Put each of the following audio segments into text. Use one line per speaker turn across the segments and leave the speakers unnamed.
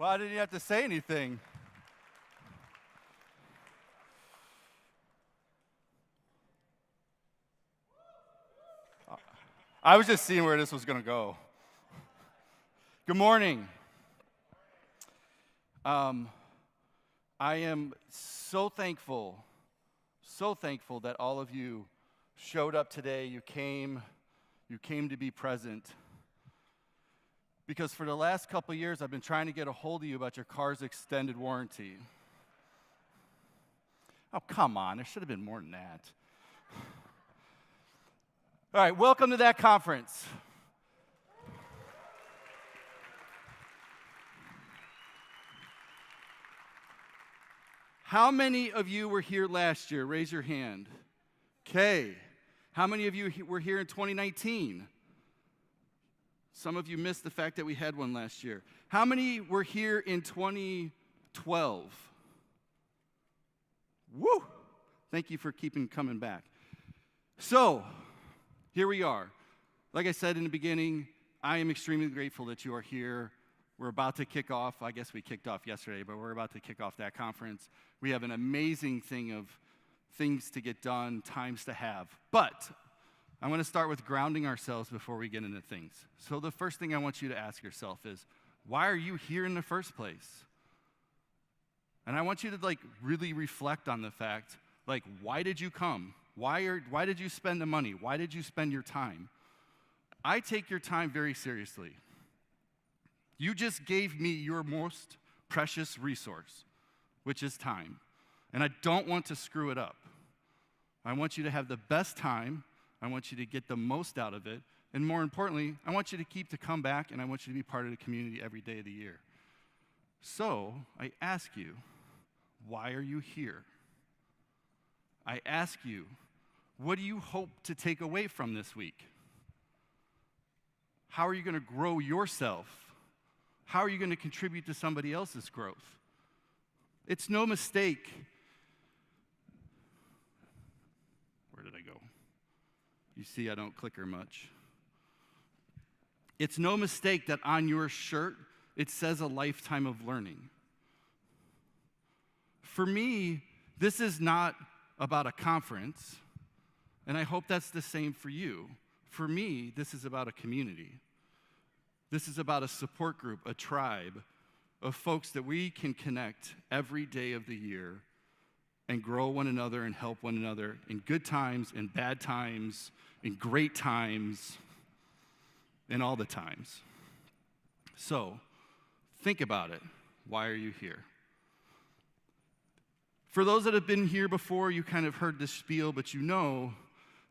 Why didn't you have to say anything? I was just seeing where this was going to go. Good morning. I am so thankful that all of you showed up today. You came to be present. Because for the last couple years, I've been trying to get a hold of you about your car's extended warranty. Oh, come on, there should have been more than that. All right, welcome to that conference. How many of you were here last year? Raise your hand. Okay. How many of you were here in 2019? Some of you missed the fact that we had one last year. How many were here in 2012? Woo! Thank you for coming back. So, here we are. Like I said in the beginning, I am extremely grateful that you are here. We're about to kick off. I guess we kicked off yesterday, but we're about to kick off that conference. We have an amazing thing of things to get done, times to have. But I'm going to start with grounding ourselves before we get into things. So the first thing I want you to ask yourself is, why are you here in the first place? And I want you to really reflect on the fact, why did you come? Why did you spend the money? Why did you spend your time? I take your time very seriously. You just gave me your most precious resource, which is time. And I don't want to screw it up. I want you to have the best time. I want you to get the most out of it. And more importantly, I want you to come back, and I want you to be part of the community every day of the year. So I ask you, why are you here? I ask you, what do you hope to take away from this week? How are you going to grow yourself? How are you going to contribute to somebody else's growth? It's no mistake. Where did I go? You see, I don't clicker much. It's no mistake that on your shirt, it says a lifetime of learning. For me, this is not about a conference, and I hope that's the same for you. For me, this is about a community. This is about a support group, a tribe of folks that we can connect every day of the year and grow one another and help one another in good times, in bad times, in great times, in all the times. So, think about it. Why are you here? For those that have been here before, you kind of heard this spiel, but you know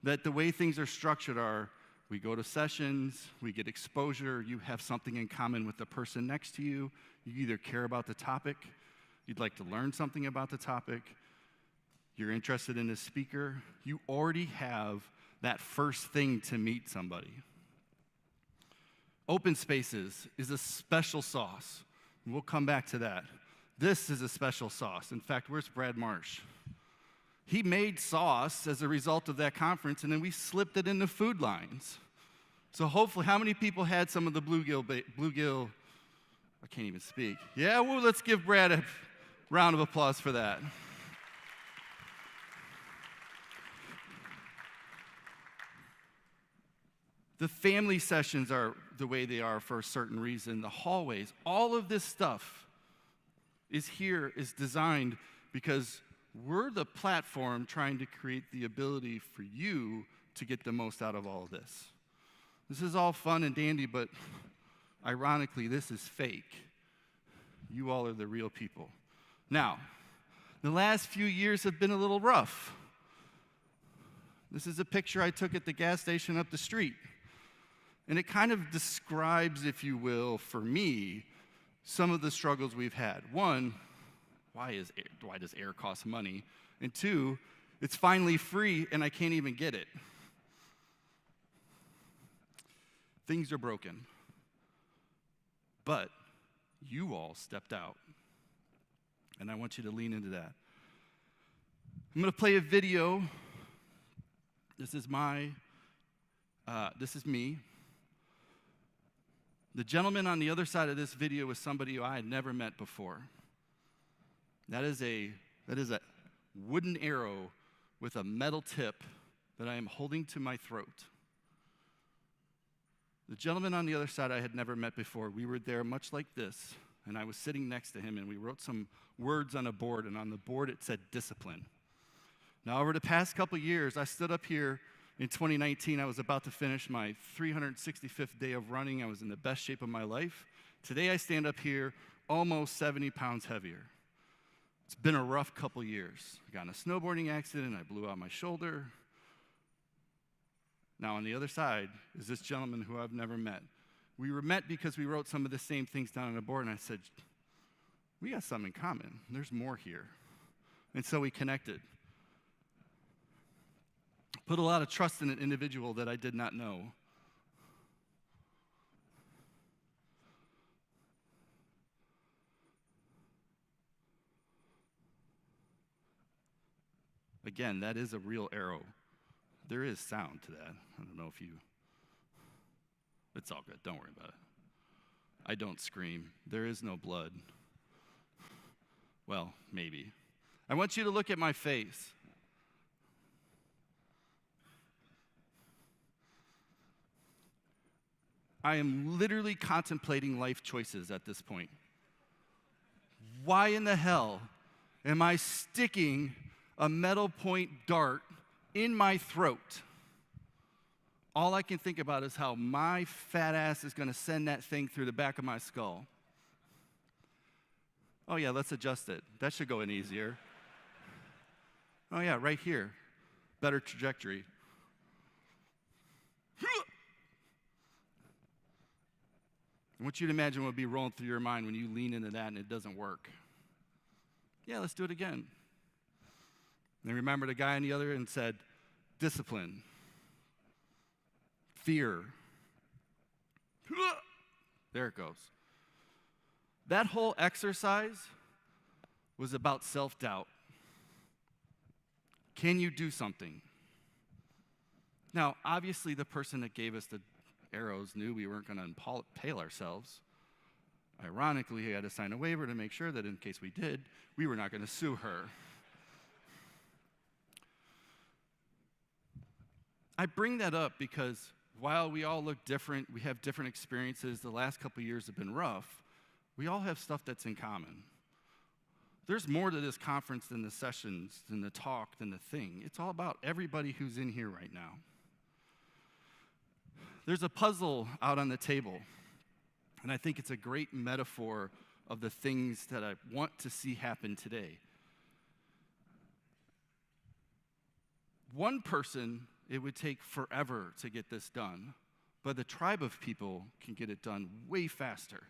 that the way things are structured are, we go to sessions, we get exposure, you have something in common with the person next to you, you either care about the topic, you'd like to learn something about the topic, you're interested in a speaker, you already have that first thing to meet somebody. Open spaces is a special sauce. We'll come back to that. This is a special sauce. In fact, where's Brad Marsh? He made sauce as a result of that conference, and then we slipped it into food lines. So hopefully, how many people had some of the bluegill, I can't even speak. Yeah, well, let's give Brad a round of applause for that. The family sessions are the way they are for a certain reason. The hallways, all of this stuff is designed because we're the platform trying to create the ability for you to get the most out of all of this. This is all fun and dandy, but ironically, this is fake. You all are the real people. Now, the last few years have been a little rough. This is a picture I took at the gas station up the street. And it kind of describes, if you will, for me, some of the struggles we've had. One, why does air cost money? And two, it's finally free and I can't even get it. Things are broken. But you all stepped out. And I want you to lean into that. I'm going to play a video. This is me. The gentleman on the other side of this video was somebody who I had never met before. That is a wooden arrow with a metal tip that I am holding to my throat. The gentleman on the other side I had never met before, we were there much like this, and I was sitting next to him, and we wrote some words on a board, and on the board it said discipline. Now, over the past couple years, I stood up here in 2019. I was about to finish my 365th day of running. I was in the best shape of my life. Today, I stand up here almost 70 pounds heavier. It's been a rough couple years. I got in a snowboarding accident. I blew out my shoulder. Now, on the other side is this gentleman who I've never met. We were met because we wrote some of the same things down on a board, and I said, we got something in common. There's more here. And so we connected. Put a lot of trust in an individual that I did not know. Again, that is a real arrow. There is sound to that. I don't know if you... It's all good. Don't worry about it. I don't scream. There is no blood. Well, maybe. I want you to look at my face. I am literally contemplating life choices at this point. Why in the hell am I sticking a metal point dart in my throat? All I can think about is how my fat ass is going to send that thing through the back of my skull. Oh yeah, let's adjust it. That should go in easier. Oh yeah, right here. Better trajectory. I want you to imagine what would be rolling through your mind when you lean into that and it doesn't work. Yeah, let's do it again. And remember the guy on the other end said, discipline, fear. There it goes. That whole exercise was about self-doubt. Can you do something? Now, obviously, the person that gave us the arrows knew we weren't going to impale ourselves. Ironically, he had to sign a waiver to make sure that in case we did, we were not going to sue her. I bring that up because while we all look different, we have different experiences, the last couple years have been rough, we all have stuff that's in common. There's more to this conference than the sessions, than the talk, than the thing. It's all about everybody who's in here right now. There's a puzzle out on the table, and I think it's a great metaphor of the things that I want to see happen today. One person, it would take forever to get this done, but the tribe of people can get it done way faster.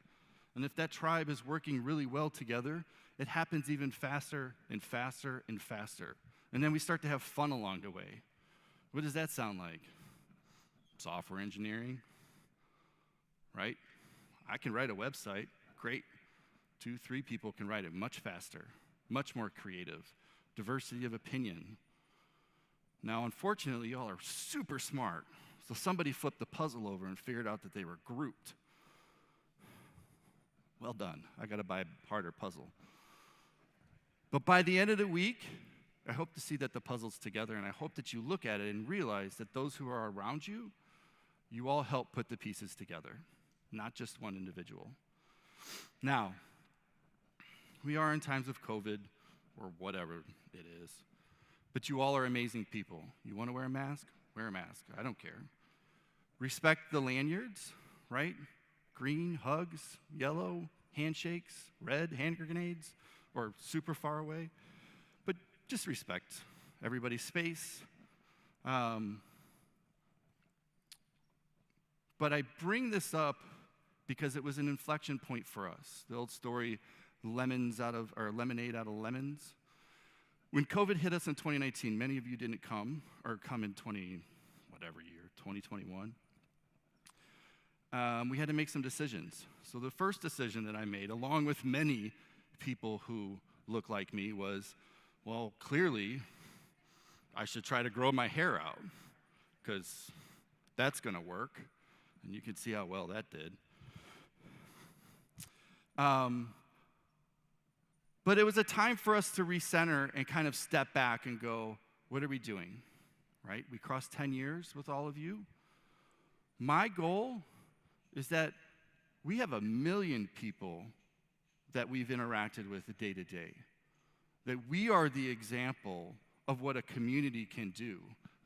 And if that tribe is working really well together, it happens even faster and faster and faster. And then we start to have fun along the way. What does that sound like? Software engineering, right? I can write a website, great. 2, 3 people can write it much faster, much more creative, diversity of opinion. Now, unfortunately, y'all are super smart, so somebody flipped the puzzle over and figured out that they were grouped. Well done. I got to buy a harder puzzle. But by the end of the week, I hope to see that the puzzle's together, and I hope that you look at it and realize that those who are around you, you all help put the pieces together, not just one individual. Now, we are in times of COVID, or whatever it is, but you all are amazing people. You want to wear a mask? Wear a mask. I don't care. Respect the lanyards, right? Green, hugs, yellow, handshakes, red, hand grenades, or super far away. But just respect everybody's space. But I bring this up because it was an inflection point for us. The old story, lemonade out of lemons. When COVID hit us in 2019, many of you didn't come in 2021. We had to make some decisions. So the first decision that I made, along with many people who look like me, was, well, clearly, I should try to grow my hair out, because that's going to work. And you can see how well that did. But it was a time for us to recenter and kind of step back and go, what are we doing? Right? We crossed 10 years with all of you. My goal is that we have 1 million people that we've interacted with day to day. That we are the example of what a community can do.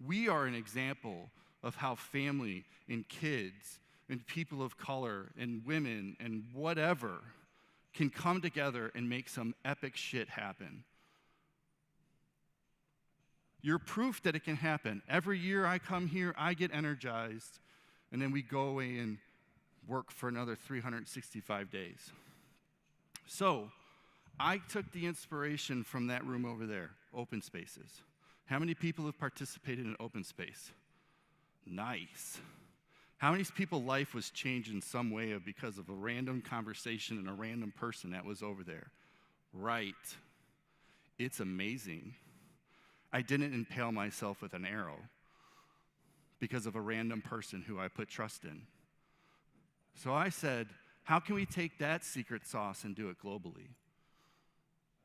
We are an example of how family and kids and people of color and women and whatever can come together and make some epic shit happen. You're proof that it can happen. Every year I come here, I get energized, and then we go away and work for another 365 days. So, I took the inspiration from that room over there, open spaces. How many people have participated in open space? Nice. How many people's life was changed in some way because of a random conversation and a random person that was over there? Right. It's amazing. I didn't impale myself with an arrow because of a random person who I put trust in. So I said, how can we take that secret sauce and do it globally?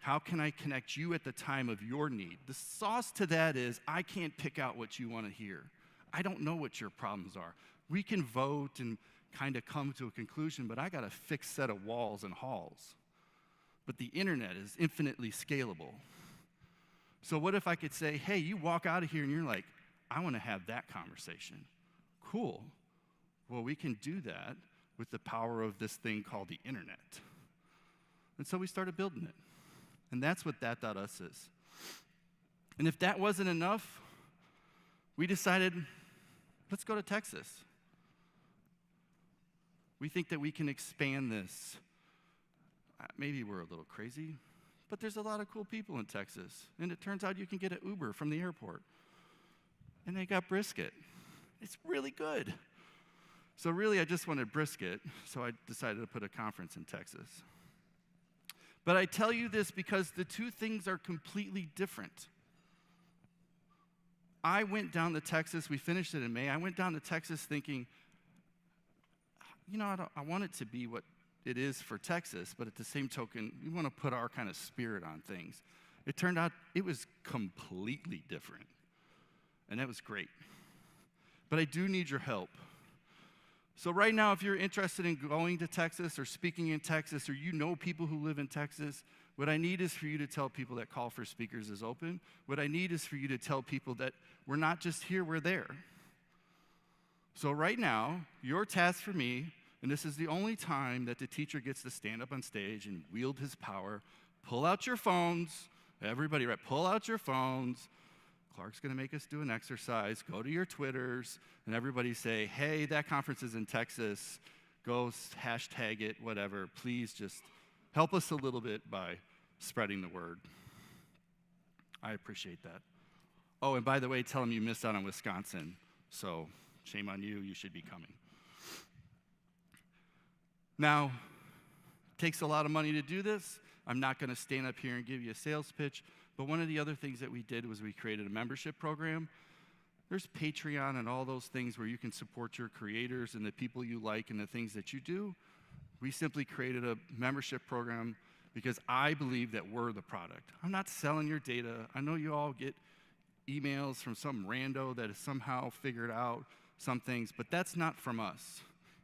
How can I connect you at the time of your need? The sauce to that is I can't pick out what you want to hear. I don't know what your problems are. We can vote and kind of come to a conclusion, but I got a fixed set of walls and halls. But the internet is infinitely scalable. So what if I could say, hey, you walk out of here and you're like, I want to have that conversation. Cool. Well, we can do that with the power of this thing called the internet. And so we started building it. And that's what that.us is. And if that wasn't enough, we decided, let's go to Texas. We think that we can expand this. Maybe we're a little crazy, but there's a lot of cool people in Texas. And it turns out you can get an Uber from the airport. And they got brisket. It's really good. So really, I just wanted brisket, so I decided to put a conference in Texas. But I tell you this because the two things are completely different. I went down to Texas, we finished it in May. I went down to Texas thinking, I want it to be what it is for Texas, but at the same token, we want to put our kind of spirit on things. It turned out it was completely different, and that was great. But I do need your help. So right now, if you're interested in going to Texas or speaking in Texas, or you know people who live in Texas, what I need is for you to tell people that Call for Speakers is open. What I need is for you to tell people that we're not just here, we're there. So right now, your task for me, and this is the only time that the teacher gets to stand up on stage and wield his power, pull out your phones. Everybody, right, pull out your phones. Clark's going to make us do an exercise. Go to your Twitters, and everybody say, hey, that conference is in Texas. Go hashtag it, whatever. Please just help us a little bit by spreading the word. I appreciate that. Oh, and by the way, tell them you missed out on Wisconsin. So shame on you. You should be coming. Now, it takes a lot of money to do this. I'm not going to stand up here and give you a sales pitch. But one of the other things that we did was we created a membership program. There's Patreon and all those things where you can support your creators and the people you like and the things that you do. We simply created a membership program because I believe that we're the product. I'm not selling your data. I know you all get emails from some rando that has somehow figured out some things, but that's not from us.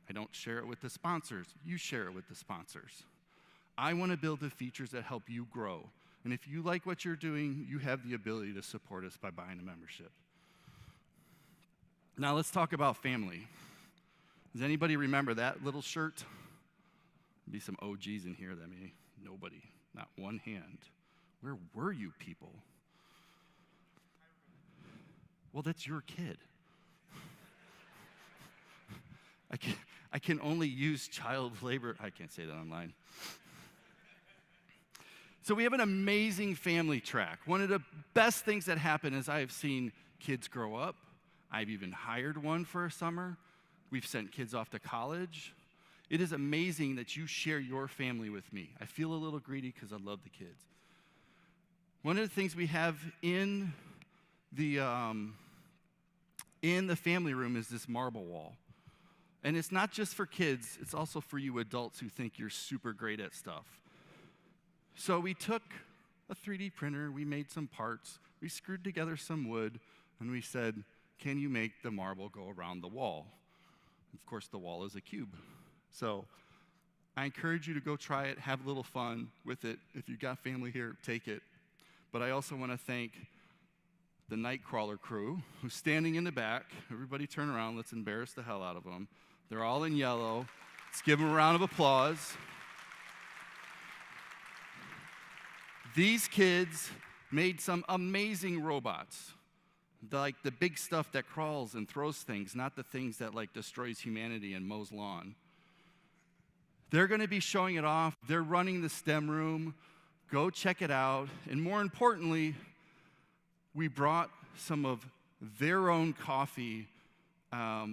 I don't share it with the sponsors. You share it with the sponsors. I want to build the features that help you grow. And if you like what you're doing, you have the ability to support us by buying a membership. Now let's talk about family. Does anybody remember that little shirt? There'll be some OGs in here that may, nobody, not one hand. Where were you people? Well, that's your kid. I can only use child labor. I can't say that online. So we have an amazing family track. One of the best things that happen is I have seen kids grow up. I've even hired one for a summer. We've sent kids off to college. It is amazing that you share your family with me. I feel a little greedy because I love the kids. One of the things we have in the family room is this marble wall. And it's not just for kids, it's also for you adults who think you're super great at stuff. So we took a 3D printer, we made some parts, we screwed together some wood, and we said, can you make the marble go around the wall? Of course, the wall is a cube. So I encourage you to go try it, have a little fun with it. If you've got family here, take it. But I also want to thank the Nightcrawler crew, who's standing in the back. Everybody turn around, let's embarrass the hell out of them. They're all in yellow. Let's give them a round of applause. These kids made some amazing robots. Like the big stuff that crawls and throws things, not the things that like destroys humanity and mows lawn. They're going to be showing it off. They're running the STEM room. Go check it out. And more importantly, we brought some of their own coffee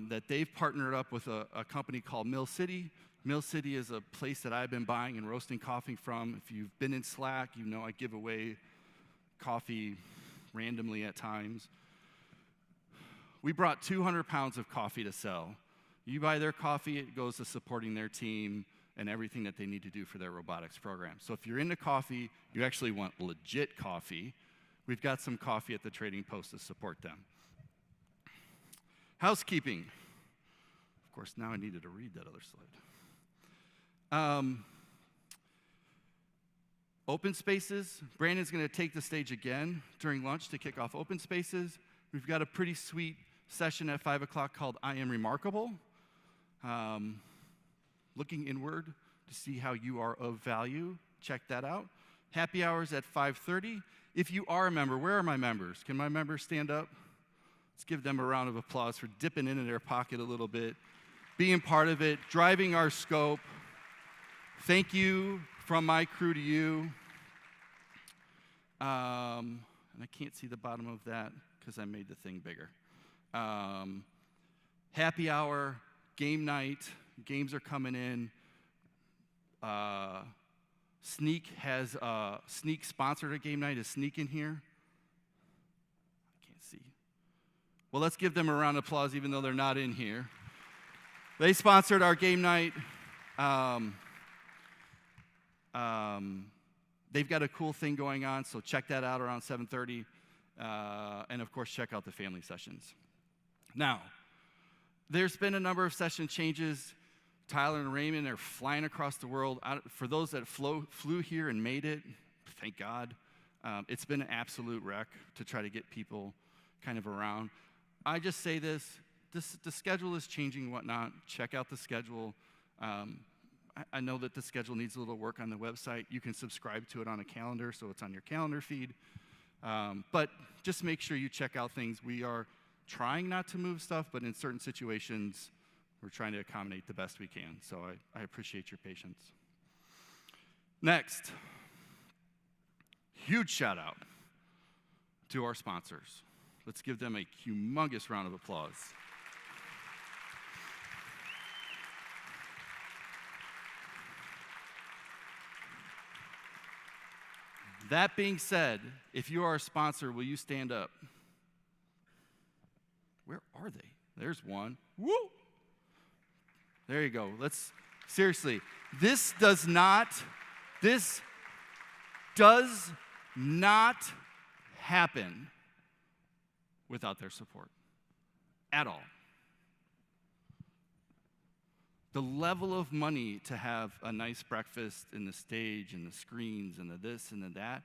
that they've partnered up with a company called Mill City. Mill City is a place that I've been buying and roasting coffee from. If you've been in Slack, you know I give away coffee randomly at times. We brought 200 pounds of coffee to sell. You buy their coffee, it goes to supporting their team and everything that they need to do for their robotics program. So if you're into coffee, you actually want legit coffee, we've got some coffee at the Trading Post to support them. Housekeeping. Of course, now I needed to read that other slide. Open Spaces. Brandon's going to take the stage again during lunch to kick off Open Spaces. We've got a pretty sweet session at 5 o'clock called I Am Remarkable. Looking inward to see how you are of value. Check that out. Happy hours at 5:30. If you are a member, where are my members? Can my members stand up? Let's give them a round of applause for dipping into their pocket a little bit, being part of it, driving our scope. Thank you from my crew to you. And I can't see the bottom of that because I made the thing bigger. Happy hour, game night, games are coming in. Sneak sponsored a game night. Is Sneak in here? I can't see. Well, let's give them a round of applause even though they're not in here. They sponsored our game night. They've got a cool thing going on, so check that out around 7:30. And of course, check out the family sessions. Now, there's been a number of session changes. Tyler and Raymond are flying across the world. For those that flew here and made it, thank God. It's been an absolute wreck to try to get people kind of around. I just say this, the schedule is changing and whatnot. Check out the schedule. I know that the schedule needs a little work on the website. You can subscribe to it on a calendar, so it's on your calendar feed. But just make sure you check out things. We are trying not to move stuff, but in certain situations, we're trying to accommodate the best we can. So I appreciate your patience. Next, huge shout out to our sponsors. Let's give them a humongous round of applause. That being said, if you are a sponsor, will you stand up? Where are they? There's one. Woo! There you go. Seriously, this does not happen without their support at all. The level of money to have a nice breakfast and the stage and the screens and the this and the that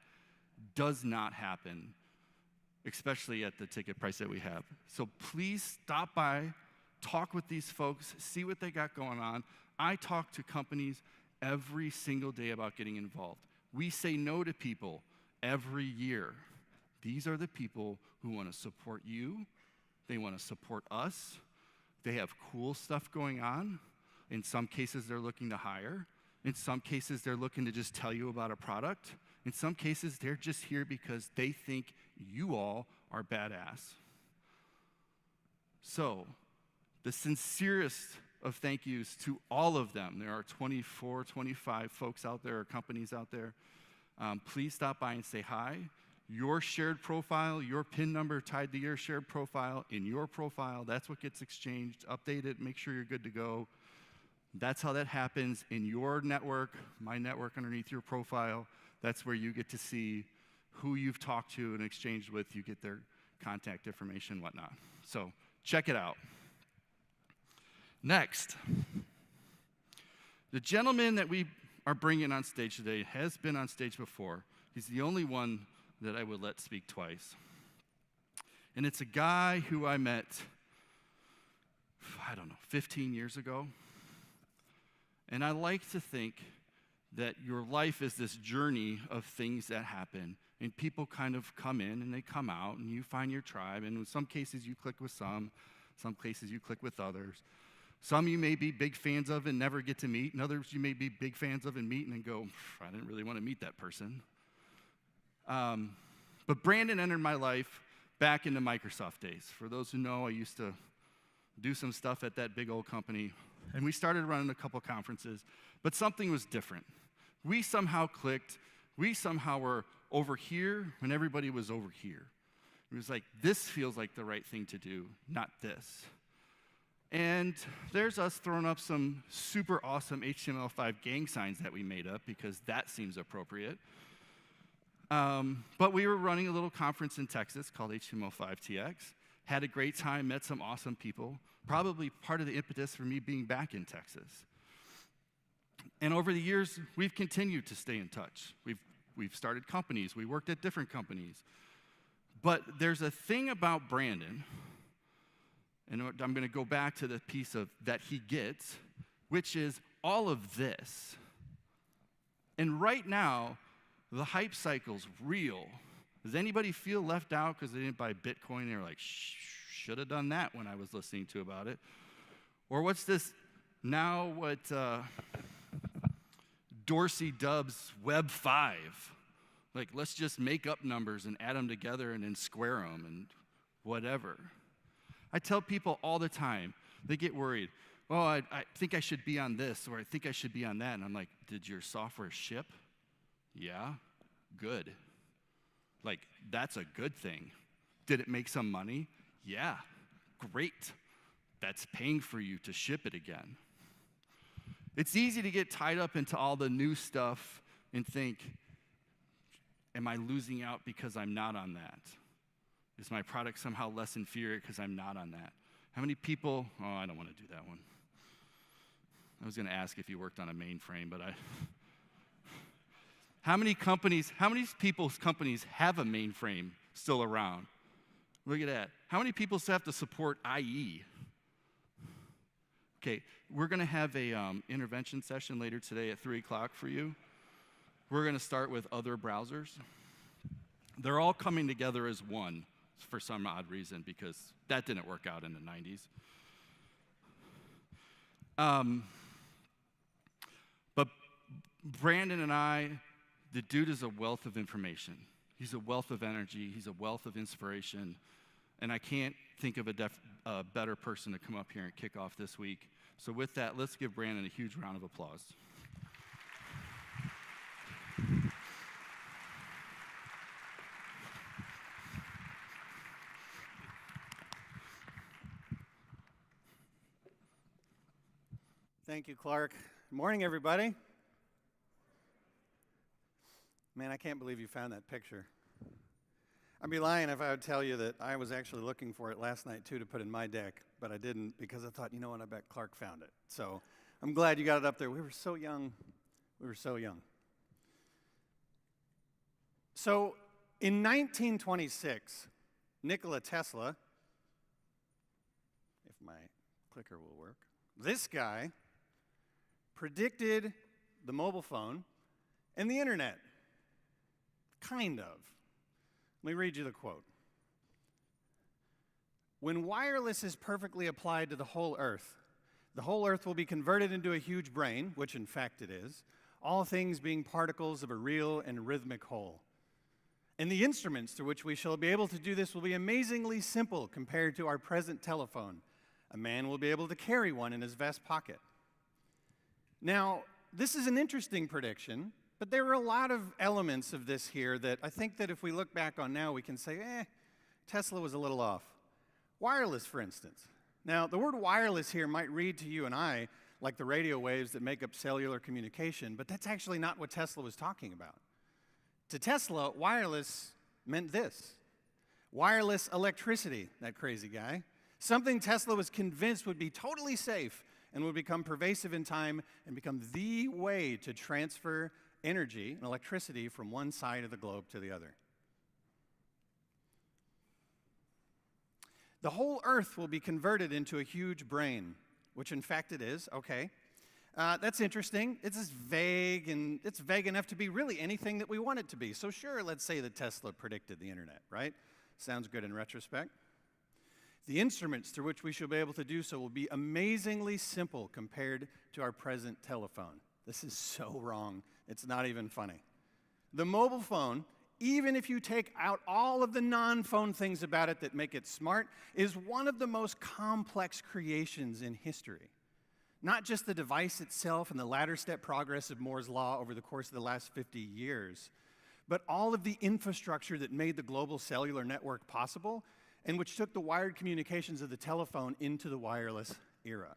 does not happen, especially at the ticket price that we have. So please stop by, talk with these folks, see what they got going on. I talk to companies every single day about getting involved. We say no to people every year. These are the people who want to support you. They want to support us. They have cool stuff going on. In some cases, they're looking to hire. In some cases, they're looking to just tell you about a product. In some cases, they're just here because they think you all are badass. So, the sincerest of thank yous to all of them. There are 24, 25 folks out there, or companies out there. Please stop by and say hi. your shared profile, your PIN number tied to your shared profile in your profile. That's what gets exchanged. Update it, make sure you're good to go. That's how that happens in your network, my network underneath your profile. That's where you get to see who you've talked to and exchanged with. You get their contact information, whatnot. So check it out. Next, the gentleman that we are bringing on stage today has been on stage before. He's the only one that I would let speak twice. And it's a guy who I met, 15 years ago. And I like to think that your life is this journey of things that happen. And people kind of come in and they come out, and you find your tribe. And in some cases you click with some cases you click with others. Some you may be big fans of and never get to meet, and others you may be big fans of and meet and go, I didn't really want to meet that person. But Brandon entered my life back in the Microsoft days. For those who know, I used to do some stuff at that big old company, and we started running a couple conferences, but something was different. We somehow clicked. We somehow were over here when everybody was over here. It was like, this feels like the right thing to do, not this. And there's us throwing up some super awesome HTML5 gang signs that we made up because that seems appropriate. But we were running a little conference in Texas called HTML5TX. Had a great time, met some awesome people. Probably part of the impetus for me being back in Texas. And over the years, we've continued to stay in touch. We've started companies. We worked at different companies. But there's a thing about Brandon, and I'm going to go back to the piece of that he gets, which is all of this. And right now, the hype cycle's real. Does anybody feel left out because they didn't buy Bitcoin? They're like, should have done that when I was listening to about it. Or what's this now what Dorsey dubs Web 5? Like, let's just make up numbers and add them together and then square them and whatever. I tell people all the time, they get worried. Oh, I think I should be on this, or I think I should be on that. And I'm like, did your software ship? Yeah, good. Like, that's a good thing. Did it make some money? Yeah, great. That's paying for you to ship it again. It's easy to get tied up into all the new stuff and think, am I losing out because I'm not on that? Is my product somehow less inferior because I'm not on that? How many people, I don't want to do that one. I was going to ask if you worked on a mainframe, but how many people's companies have a mainframe still around? Look at that. How many people still have to support IE? Okay, we're going to have a intervention session later today at 3 o'clock for you. We're going to start with other browsers. They're all coming together as one for some odd reason because that didn't work out in the 90s. But Brandon and I, the dude is a wealth of information. He's a wealth of energy. He's a wealth of inspiration. And I can't think of a better person to come up here and kick off this week. So with that, let's give Brandon a huge round of applause.
Thank you, Clark. Good morning, everybody. Man, I can't believe you found that picture. I'd be lying if I would tell you that I was actually looking for it last night, too, to put in my deck, but I didn't because I thought, you know what, I bet Clark found it. So I'm glad you got it up there. We were so young. We were so young. So in 1926, Nikola Tesla, if my clicker will work, this guy predicted the mobile phone and the internet. Kind of. Let me read you the quote. When wireless is perfectly applied to the whole Earth will be converted into a huge brain, which in fact it is, all things being particles of a real and rhythmic whole. And the instruments through which we shall be able to do this will be amazingly simple compared to our present telephone. A man will be able to carry one in his vest pocket. Now, this is an interesting prediction But there are a lot of elements of this here that I think that if we look back on now, we can say, Tesla was a little off. Wireless, for instance. Now, the word wireless here might read to you and I like the radio waves that make up cellular communication, but that's actually not what Tesla was talking about. To Tesla, wireless meant this. Wireless electricity, that crazy guy. Something Tesla was convinced would be totally safe and would become pervasive in time and become the way to transfer energy and electricity from one side of the globe to the other. The whole Earth will be converted into a huge brain, which in fact it is, okay. That's interesting. It's just vague, and it's vague enough to be really anything that we want it to be. So sure, let's say that Tesla predicted the internet, right? Sounds good in retrospect. The instruments through which we shall be able to do so will be amazingly simple compared to our present telephone. This is so wrong. It's not even funny. The mobile phone, even if you take out all of the non-phone things about it that make it smart, is one of the most complex creations in history. Not just the device itself and the ladder step progress of Moore's law over the course of the last 50 years, but all of the infrastructure that made the global cellular network possible and which took the wired communications of the telephone into the wireless era.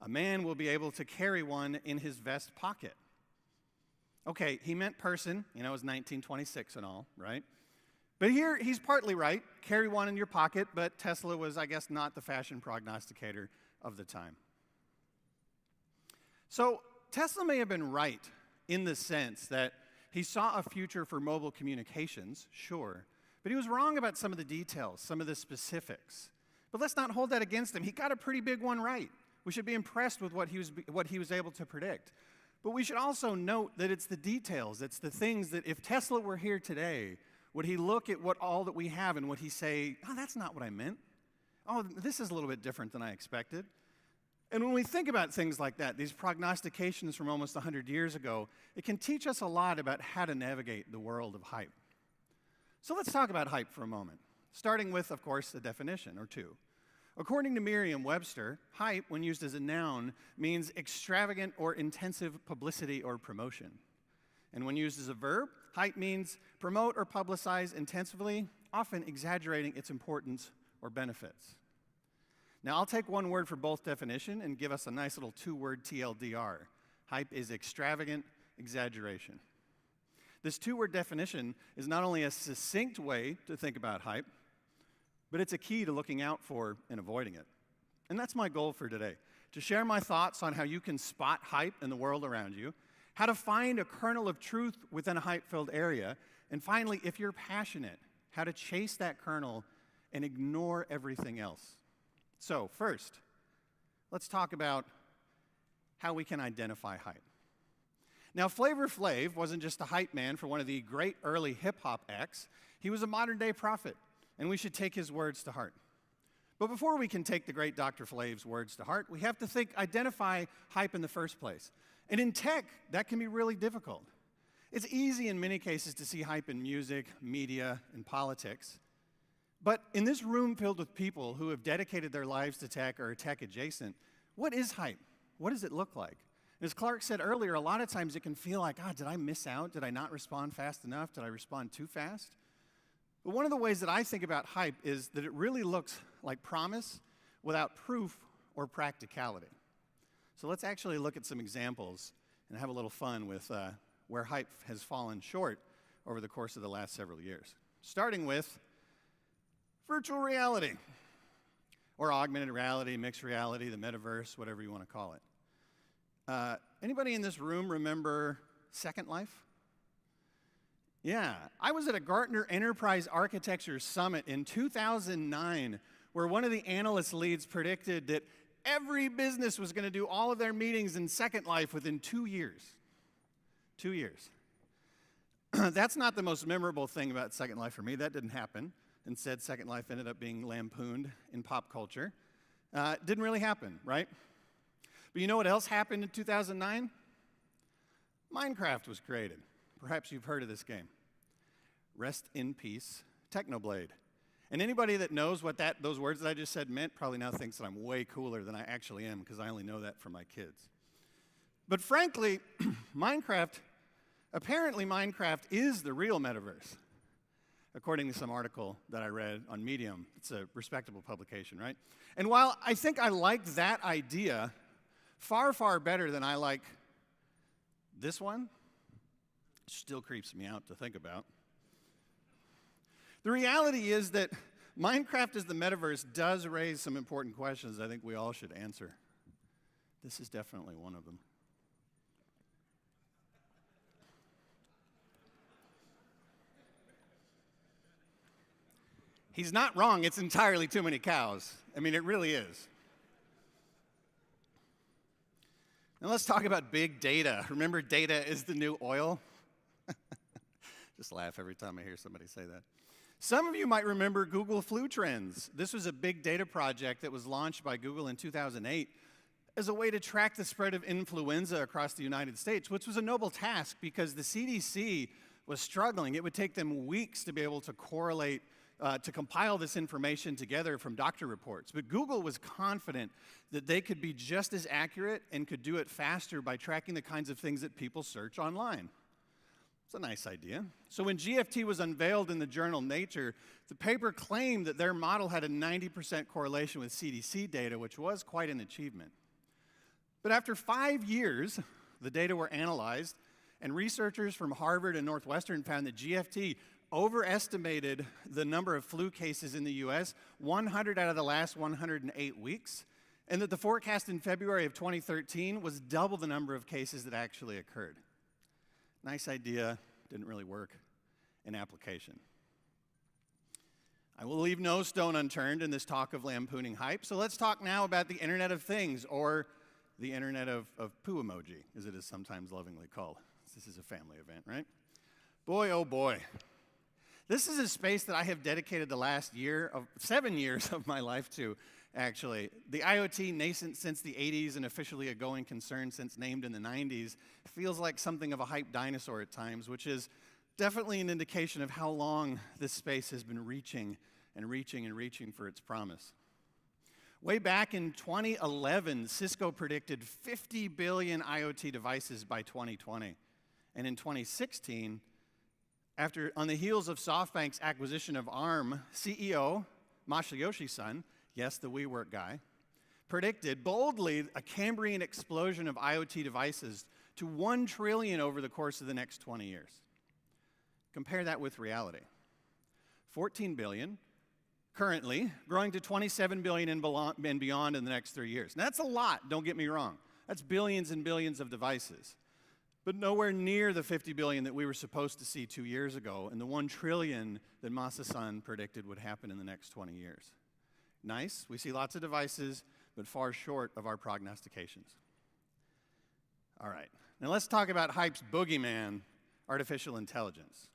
A man will be able to carry one in his vest pocket. Okay, he meant person, it was 1926 and all, right? But here, he's partly right, carry one in your pocket, but Tesla was, I guess, not the fashion prognosticator of the time. So Tesla may have been right in the sense that he saw a future for mobile communications, sure, but he was wrong about some of the details, some of the specifics. But let's not hold that against him. He got a pretty big one right. We should be impressed with what he was able to predict. But we should also note that it's the details, it's the things that if Tesla were here today, would he look at all that we have and would he say, oh, that's not what I meant? Oh, this is a little bit different than I expected. And when we think about things like that, these prognostications from almost 100 years ago, it can teach us a lot about how to navigate the world of hype. So let's talk about hype for a moment, starting with, of course, a definition or two. According to Merriam-Webster, hype, when used as a noun, means extravagant or intensive publicity or promotion. And when used as a verb, hype means promote or publicize intensively, often exaggerating its importance or benefits. Now, I'll take one word for both definition and give us a nice little two-word TLDR. Hype is extravagant exaggeration. This two-word definition is not only a succinct way to think about hype, but it's a key to looking out for and avoiding it. And that's my goal for today, to share my thoughts on how you can spot hype in the world around you, how to find a kernel of truth within a hype-filled area, and finally, if you're passionate, how to chase that kernel and ignore everything else. So first, let's talk about how we can identify hype. Now, Flavor Flav wasn't just a hype man for one of the great early hip-hop acts. He was a modern-day prophet, and we should take his words to heart. But before we can take the great Dr. Flav's words to heart, we have to identify hype in the first place. And in tech, that can be really difficult. It's easy in many cases to see hype in music, media, and politics. But in this room filled with people who have dedicated their lives to tech or are tech adjacent, what is hype? What does it look like? As Clark said earlier, a lot of times it can feel like, did I miss out? Did I not respond fast enough? Did I respond too fast? But one of the ways that I think about hype is that it really looks like promise without proof or practicality. So let's actually look at some examples and have a little fun with where hype has fallen short over the course of the last several years. Starting with virtual reality, or augmented reality, mixed reality, the metaverse, whatever you want to call it. Anybody in this room remember Second Life? Yeah, I was at a Gartner Enterprise Architecture Summit in 2009 where one of the analyst leads predicted that every business was going to do all of their meetings in Second Life within 2 years. 2 years. That's not the most memorable thing about Second Life for me. That didn't happen. Instead, Second Life ended up being lampooned in pop culture. Didn't really happen, right? But you know what else happened in 2009? Minecraft was created. Perhaps you've heard of this game. Rest in peace, Technoblade. And anybody that knows what those words that I just said meant probably now thinks that I'm way cooler than I actually am because I only know that from my kids. But frankly, apparently Minecraft is the real metaverse, according to some article that I read on Medium. It's a respectable publication, right? And while I think I like that idea far, far better than I like this one, it still creeps me out to think about. The reality is that Minecraft as the metaverse does raise some important questions I think we all should answer. This is definitely one of them. He's not wrong. It's entirely too many cows. I mean, it really is. Now let's talk about big data. Remember, data is the new oil? Just laugh every time I hear somebody say that. Some of you might remember Google Flu Trends. This was a big data project that was launched by Google in 2008 as a way to track the spread of influenza across the United States, which was a noble task because the CDC was struggling. It would take them weeks to be able to correlate, to compile this information together from doctor reports. But Google was confident that they could be just as accurate and could do it faster by tracking the kinds of things that people search online. It's a nice idea. So when GFT was unveiled in the journal Nature, the paper claimed that their model had a 90% correlation with CDC data, which was quite an achievement. But after 5 years, the data were analyzed, and researchers from Harvard and Northwestern found that GFT overestimated the number of flu cases in the US 100 out of the last 108 weeks, and that the forecast in February of 2013 was double the number of cases that actually occurred. Nice idea, didn't really work in application. I will leave no stone unturned in this talk of lampooning hype, so let's talk now about the Internet of Things, or the Internet of poo emoji, as it is sometimes lovingly called. This is a family event, right? Boy, oh boy. This is a space that I have dedicated the last 7 years of my life to, actually. The IoT, nascent since the 80s and officially a going concern since named in the 90s, feels like something of a hype dinosaur at times, which is definitely an indication of how long this space has been reaching and reaching and reaching for its promise. Way back in 2011, Cisco predicted 50 billion IoT devices by 2020. And in 2016, on the heels of SoftBank's acquisition of ARM, CEO Masayoshi Son, yes, the WeWork guy, predicted boldly a Cambrian explosion of IoT devices to 1 trillion over the course of the next 20 years. Compare that with reality. 14 billion, currently, growing to 27 billion and beyond in the next 3 years. Now, that's a lot, don't get me wrong. That's billions and billions of devices. But nowhere near the 50 billion that we were supposed to see 2 years ago, and the 1 trillion that Masa-san predicted would happen in the next 20 years. Nice, we see lots of devices, but far short of our prognostications. All right, now let's talk about hype's boogeyman, artificial intelligence.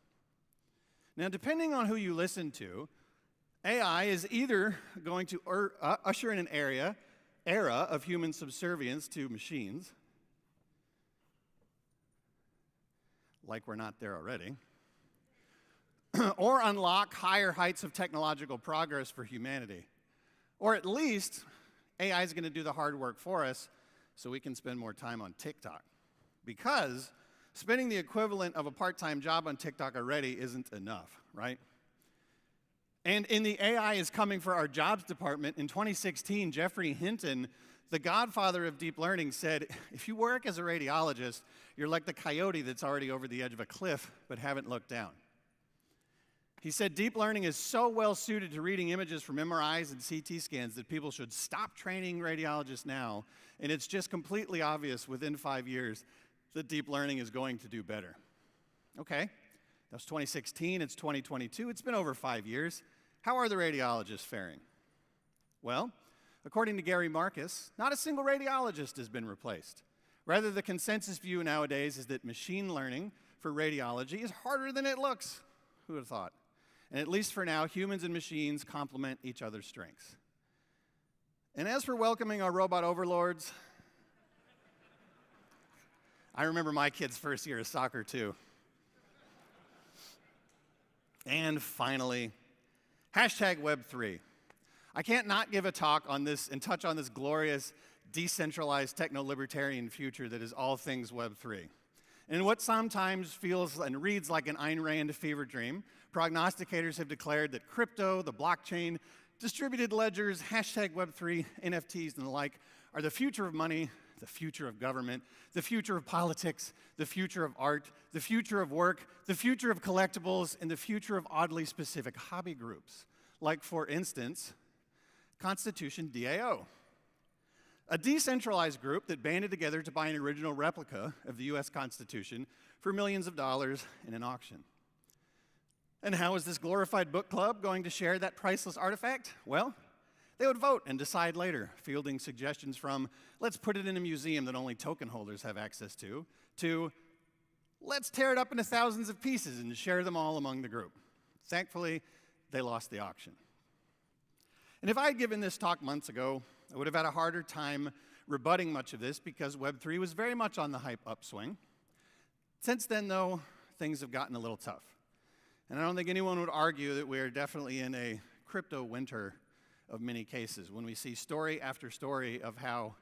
Now, depending on who you listen to, AI is either going to usher in an era of human subservience to machines, like we're not there already, or unlock higher heights of technological progress for humanity. Or at least, AI is going to do the hard work for us so we can spend more time on TikTok. Because spending the equivalent of a part-time job on TikTok already isn't enough, right? And in the AI is coming for our jobs department, in 2016, Jeffrey Hinton, the godfather of deep learning, said, if you work as a radiologist, you're like the coyote that's already over the edge of a cliff but haven't looked down. He said deep learning is so well suited to reading images from MRIs and CT scans that people should stop training radiologists now, and it's just completely obvious within 5 years that deep learning is going to do better. Okay, that was 2016, it's 2022, it's been over 5 years. How are the radiologists faring? Well, according to Gary Marcus, not a single radiologist has been replaced. Rather, the consensus view nowadays is that machine learning for radiology is harder than it looks. Who would have thought? And at least for now, humans and machines complement each other's strengths. And as for welcoming our robot overlords, I remember my kid's first year of soccer too. And finally, hashtag Web3. I can't not give a talk on this and touch on this glorious decentralized techno-libertarian future that is all things Web3. And in what sometimes feels and reads like an Ayn Rand fever dream, prognosticators have declared that crypto, the blockchain, distributed ledgers, hashtag Web3, NFTs, and the like are the future of money, the future of government, the future of politics, the future of art, the future of work, the future of collectibles, and the future of oddly specific hobby groups, like, for instance, Constitution DAO, a decentralized group that banded together to buy an original replica of the US Constitution for millions of dollars in an auction. And how is this glorified book club going to share that priceless artifact? Well, they would vote and decide later, fielding suggestions from, let's put it in a museum that only token holders have access to let's tear it up into thousands of pieces and share them all among the group. Thankfully, they lost the auction. And if I had given this talk months ago, I would have had a harder time rebutting much of this because Web3 was very much on the hype upswing. Since then, though, things have gotten a little tough. And I don't think anyone would argue that we are definitely in a crypto winter of many cases when we see story after story of how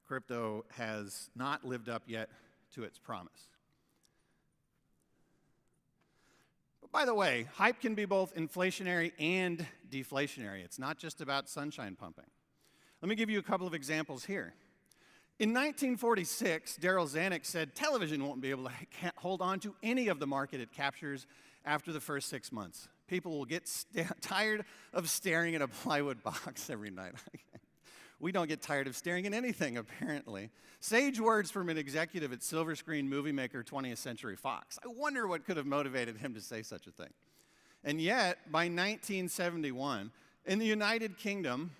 crypto has not lived up yet to its promise. But by the way, hype can be both inflationary and deflationary. It's not just about sunshine pumping. Let me give you a couple of examples here. In 1946, Darryl Zanuck said television won't be able to hold on to any of the market it captures after the first 6 months. People will get tired of staring at a plywood box every night. We don't get tired of staring at anything, apparently. Sage words from an executive at Silver Screen movie maker 20th Century Fox. I wonder what could have motivated him to say such a thing. And yet, by 1971, in the United Kingdom,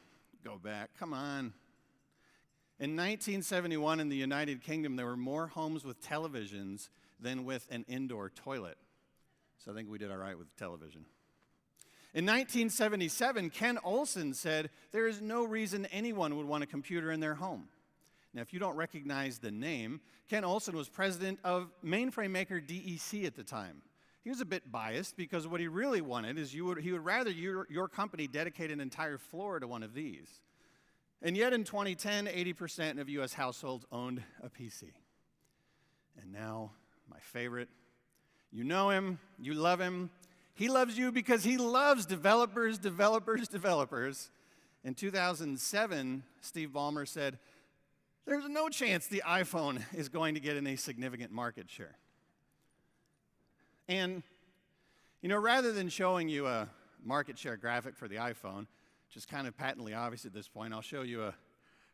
go back, come on. In 1971, in the United Kingdom, there were more homes with televisions than with an indoor toilet. So I think we did all right with television. In 1977, Ken Olsen said, there is no reason anyone would want a computer in their home. Now, if you don't recognize the name, Ken Olsen was president of mainframe maker DEC at the time. He was a bit biased because what he really wanted is he would rather your company dedicate an entire floor to one of these. And yet in 2010, 80% of US households owned a PC. And now, my favorite, you know him, you love him. He loves you because he loves developers, developers, developers. In 2007, Steve Ballmer said, there's no chance the iPhone is going to get any significant market share. And, you know, rather than showing you a market share graphic for the iPhone, which is kind of patently obvious at this point, I'll show you a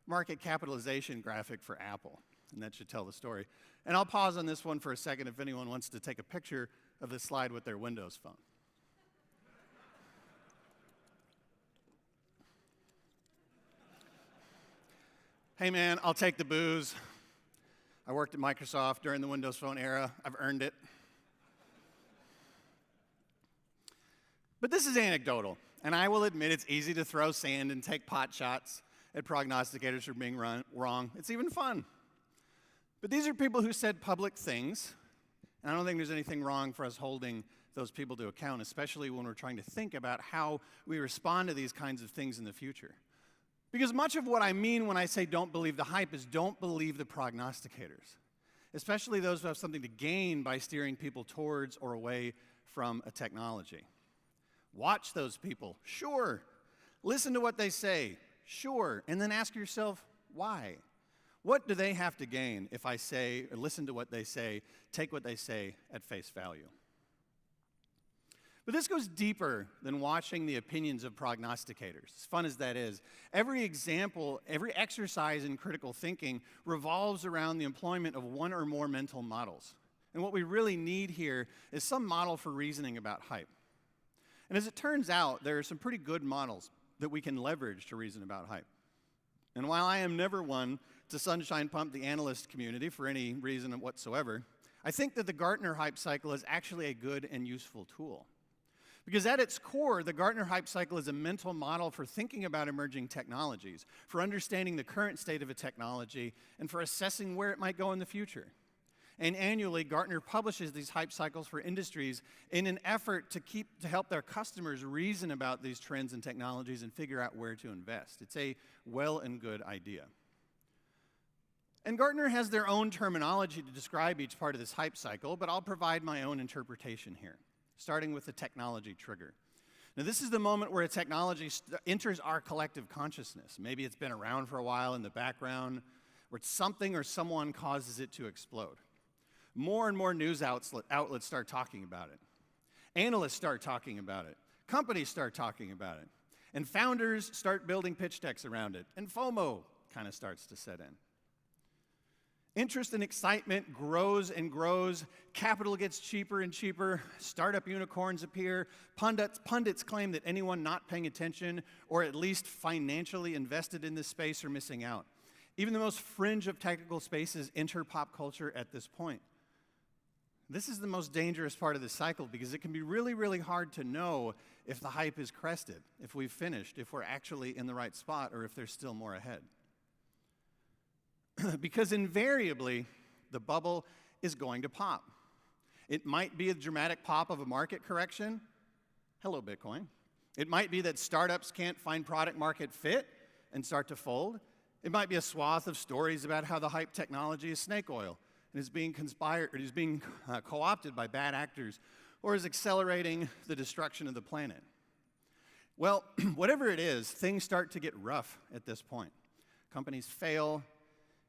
market capitalization graphic for Apple, and that should tell the story. And I'll pause on this one for a second if anyone wants to take a picture of this slide with their Windows phone. Hey man, I'll take the booze. I worked at Microsoft during the Windows Phone era. I've earned it. But this is anecdotal, and I will admit it's easy to throw sand and take pot shots at prognosticators for being wrong. It's even fun. But these are people who said public things, and I don't think there's anything wrong for us holding those people to account, especially when we're trying to think about how we respond to these kinds of things in the future. Because much of what I mean when I say don't believe the hype is don't believe the prognosticators, especially those who have something to gain by steering people towards or away from a technology. Watch those people, sure. Listen to what they say, sure. And then ask yourself, why? What do they have to gain if I say, or listen to what they say, take what they say at face value? But this goes deeper than watching the opinions of prognosticators, as fun as that is. Every example, every exercise in critical thinking revolves around the employment of one or more mental models. And what we really need here is some model for reasoning about hype. And as it turns out, there are some pretty good models that we can leverage to reason about hype. And while I am never one to sunshine pump the analyst community for any reason whatsoever, I think that the Gartner hype cycle is actually a good and useful tool. Because at its core, the Gartner hype cycle is a mental model for thinking about emerging technologies, for understanding the current state of a technology, and for assessing where it might go in the future. And annually, Gartner publishes these hype cycles for industries in an effort to help their customers reason about these trends and technologies and figure out where to invest. It's a well and good idea. And Gartner has their own terminology to describe each part of this hype cycle, but I'll provide my own interpretation here, starting with the technology trigger. Now, this is the moment where a technology enters our collective consciousness. Maybe it's been around for a while in the background, where something or someone causes it to explode. More and more news outlets start talking about it. Analysts start talking about it. Companies start talking about it. And founders start building pitch decks around it. And FOMO kind of starts to set in. Interest and excitement grows and grows. Capital gets cheaper and cheaper. Startup unicorns appear. Pundits claim that anyone not paying attention or at least financially invested in this space are missing out. Even the most fringe of technical spaces enter pop culture at this point. This is the most dangerous part of the cycle because it can be really, really hard to know if the hype is crested, if we've finished, if we're actually in the right spot, or if there's still more ahead. Because invariably, the bubble is going to pop. It might be a dramatic pop of a market correction. Hello, Bitcoin. It might be that startups can't find product market fit and start to fold. It might be a swath of stories about how the hype technology is snake oil and is being co-opted by bad actors or is accelerating the destruction of the planet. Well, whatever it is, things start to get rough at this point. Companies fail.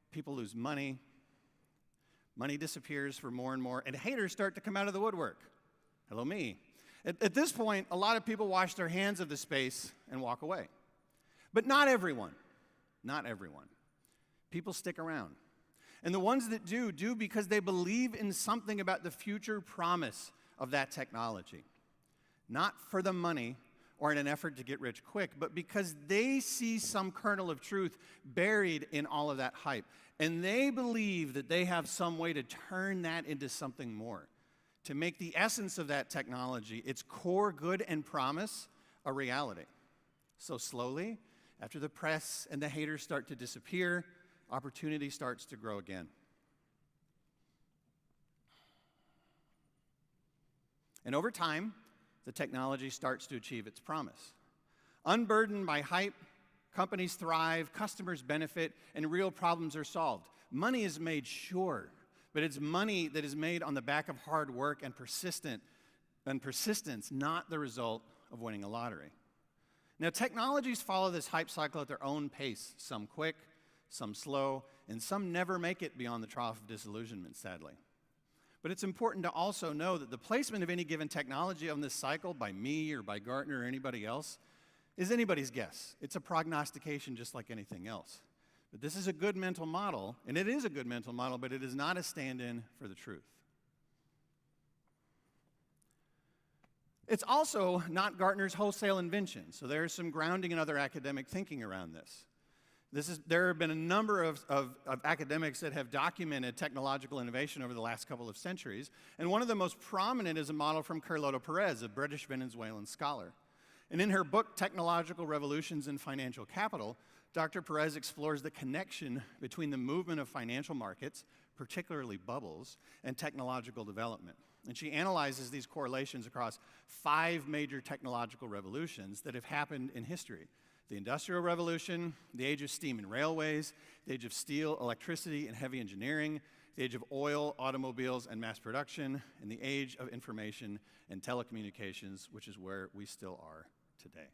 People lose money. Money disappears for more and more, and haters start to come out of the woodwork. Hello, me. At this point, a lot of people wash their hands of the space and walk away. But not everyone. Not everyone. People stick around. And the ones that do because they believe in something about the future promise of that technology. Not for the money or in an effort to get rich quick, but because they see some kernel of truth buried in all of that hype. And they believe that they have some way to turn that into something more, to make the essence of that technology, its core good and promise, a reality. So slowly, after the press and the haters start to disappear, opportunity starts to grow again. And over time, the technology starts to achieve its promise. Unburdened by hype, companies thrive, customers benefit, and real problems are solved. Money is made, sure, but it's money that is made on the back of hard work and persistence, not the result of winning a lottery. Now, technologies follow this hype cycle at their own pace, some quick, some slow, and some never make it beyond the trough of disillusionment, sadly. But it's important to also know that the placement of any given technology on this cycle by me or by Gartner or anybody else is anybody's guess. It's a prognostication just like anything else. But this is a good mental model, and it is a good mental model, but it is not a stand-in for the truth. It's also not Gartner's wholesale invention, so there's some grounding in other academic thinking around this. There have been a number of academics that have documented technological innovation over the last couple of centuries, and one of the most prominent is a model from Carlota Perez, a British Venezuelan scholar. And in her book, Technological Revolutions in Financial Capital, Dr. Perez explores the connection between the movement of financial markets, particularly bubbles, and technological development. And she analyzes these correlations across 5 major technological revolutions that have happened in history. The Industrial Revolution, the age of steam and railways, the age of steel, electricity, and heavy engineering, the age of oil, automobiles, and mass production, and the age of information and telecommunications, which is where we still are today.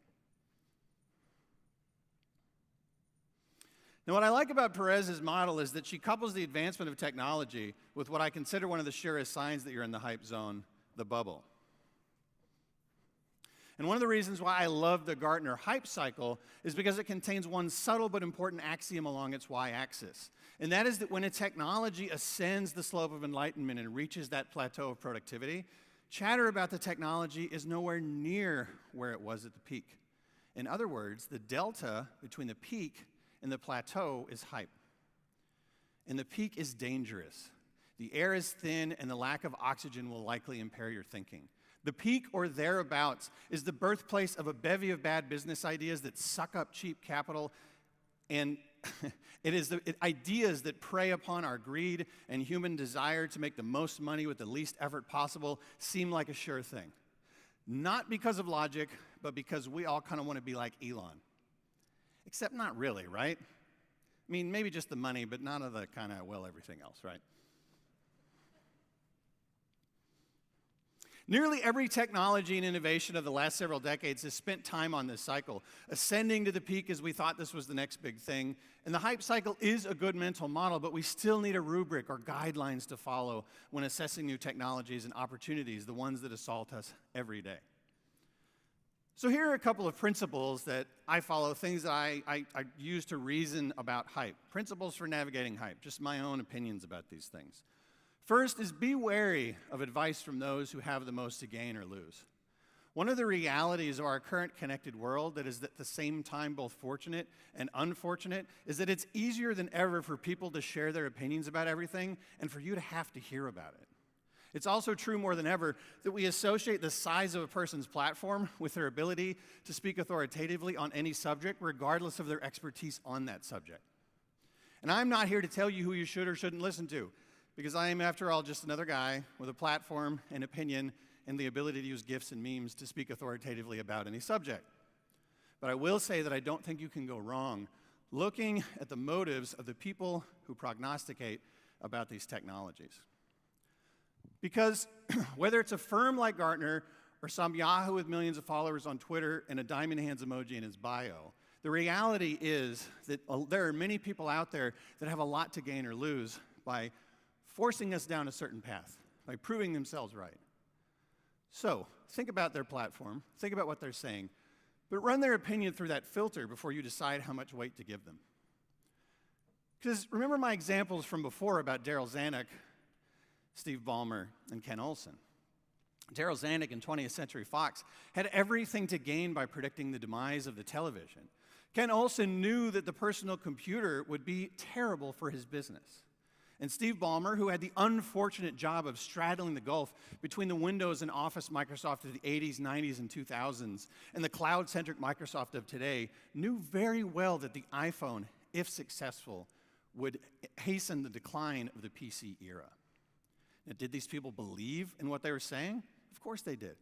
Now, what I like about Perez's model is that she couples the advancement of technology with what I consider one of the surest signs that you're in the hype zone, the bubble. And one of the reasons why I love the Gartner hype cycle is because it contains one subtle but important axiom along its y-axis. And that is that when a technology ascends the slope of enlightenment and reaches that plateau of productivity, chatter about the technology is nowhere near where it was at the peak. In other words, the delta between the peak and the plateau is hype. And the peak is dangerous. The air is thin and the lack of oxygen will likely impair your thinking. The peak or thereabouts is the birthplace of a bevy of bad business ideas that suck up cheap capital, and it is the ideas that prey upon our greed and human desire to make the most money with the least effort possible seem like a sure thing. Not because of logic, but because we all kind of want to be like Elon. Except not really, right? I mean, maybe just the money, but none of the kind of, well, everything else, right? Nearly every technology and innovation of the last several decades has spent time on this cycle, ascending to the peak as we thought this was the next big thing. And the hype cycle is a good mental model, but we still need a rubric or guidelines to follow when assessing new technologies and opportunities, the ones that assault us every day. So here are a couple of principles that I follow, things that I use to reason about hype. Principles for navigating hype, just my own opinions about these things. First is be wary of advice from those who have the most to gain or lose. One of the realities of our current connected world that is at the same time both fortunate and unfortunate is that it's easier than ever for people to share their opinions about everything and for you to have to hear about it. It's also true more than ever that we associate the size of a person's platform with their ability to speak authoritatively on any subject, regardless of their expertise on that subject. And I'm not here to tell you who you should or shouldn't listen to, because I am, after all, just another guy with a platform, an opinion, and the ability to use GIFs and memes to speak authoritatively about any subject. But I will say that I don't think you can go wrong looking at the motives of the people who prognosticate about these technologies. Because whether it's a firm like Gartner or some Yahoo with millions of followers on Twitter and a diamond hands emoji in his bio, the reality is that there are many people out there that have a lot to gain or lose by forcing us down a certain path, by proving themselves right. So, think about their platform, think about what they're saying, but run their opinion through that filter before you decide how much weight to give them. Because remember my examples from before about Daryl Zanuck, Steve Ballmer, and Ken Olsen. Daryl Zanuck in 20th Century Fox had everything to gain by predicting the demise of the television. Ken Olsen knew that the personal computer would be terrible for his business. And Steve Ballmer, who had the unfortunate job of straddling the gulf between the Windows and Office Microsoft of the 80s, 90s, and 2000s, and the cloud-centric Microsoft of today, knew very well that the iPhone, if successful, would hasten the decline of the PC era. Now, did these people believe in what they were saying? Of course they did.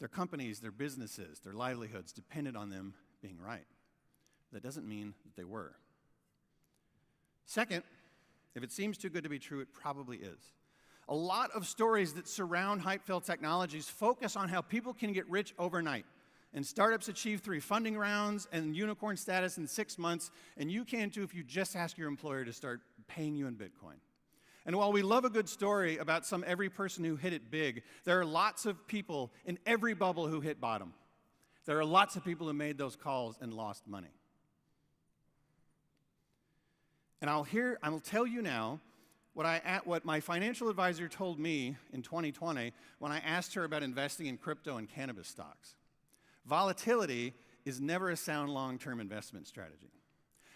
Their companies, their businesses, their livelihoods depended on them being right. That doesn't mean that they were. Second, if it seems too good to be true, it probably is. A lot of stories that surround hype-filled technologies focus on how people can get rich overnight, and startups achieve 3 funding rounds and unicorn status in 6 months, and you can too if you just ask your employer to start paying you in Bitcoin. And while we love a good story about every person who hit it big, there are lots of people in every bubble who hit bottom. There are lots of people who made those calls and lost money. And I'll tell you now what my financial advisor told me in 2020 when I asked her about investing in crypto and cannabis stocks. Volatility is never a sound long-term investment strategy.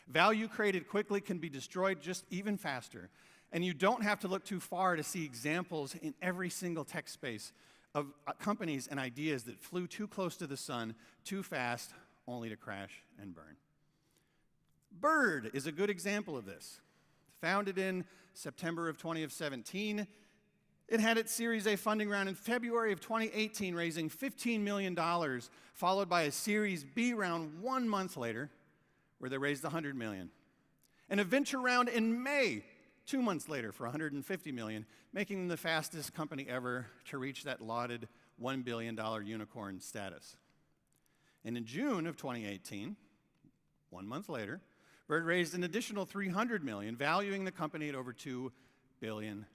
Value created quickly can be destroyed just even faster, and you don't have to look too far to see examples in every single tech space of companies and ideas that flew too close to the sun, too fast, only to crash and burn. Bird is a good example of this. Founded in September of 2017, it had its Series A funding round in February of 2018, raising $15 million, followed by a Series B round 1 month later, where they raised $100 million. And a venture round in May, 2 months later, for $150 million, making them the fastest company ever to reach that lauded $1 billion unicorn status. And in June of 2018, 1 month later, Bird raised an additional $300 million, valuing the company at over $2 billion.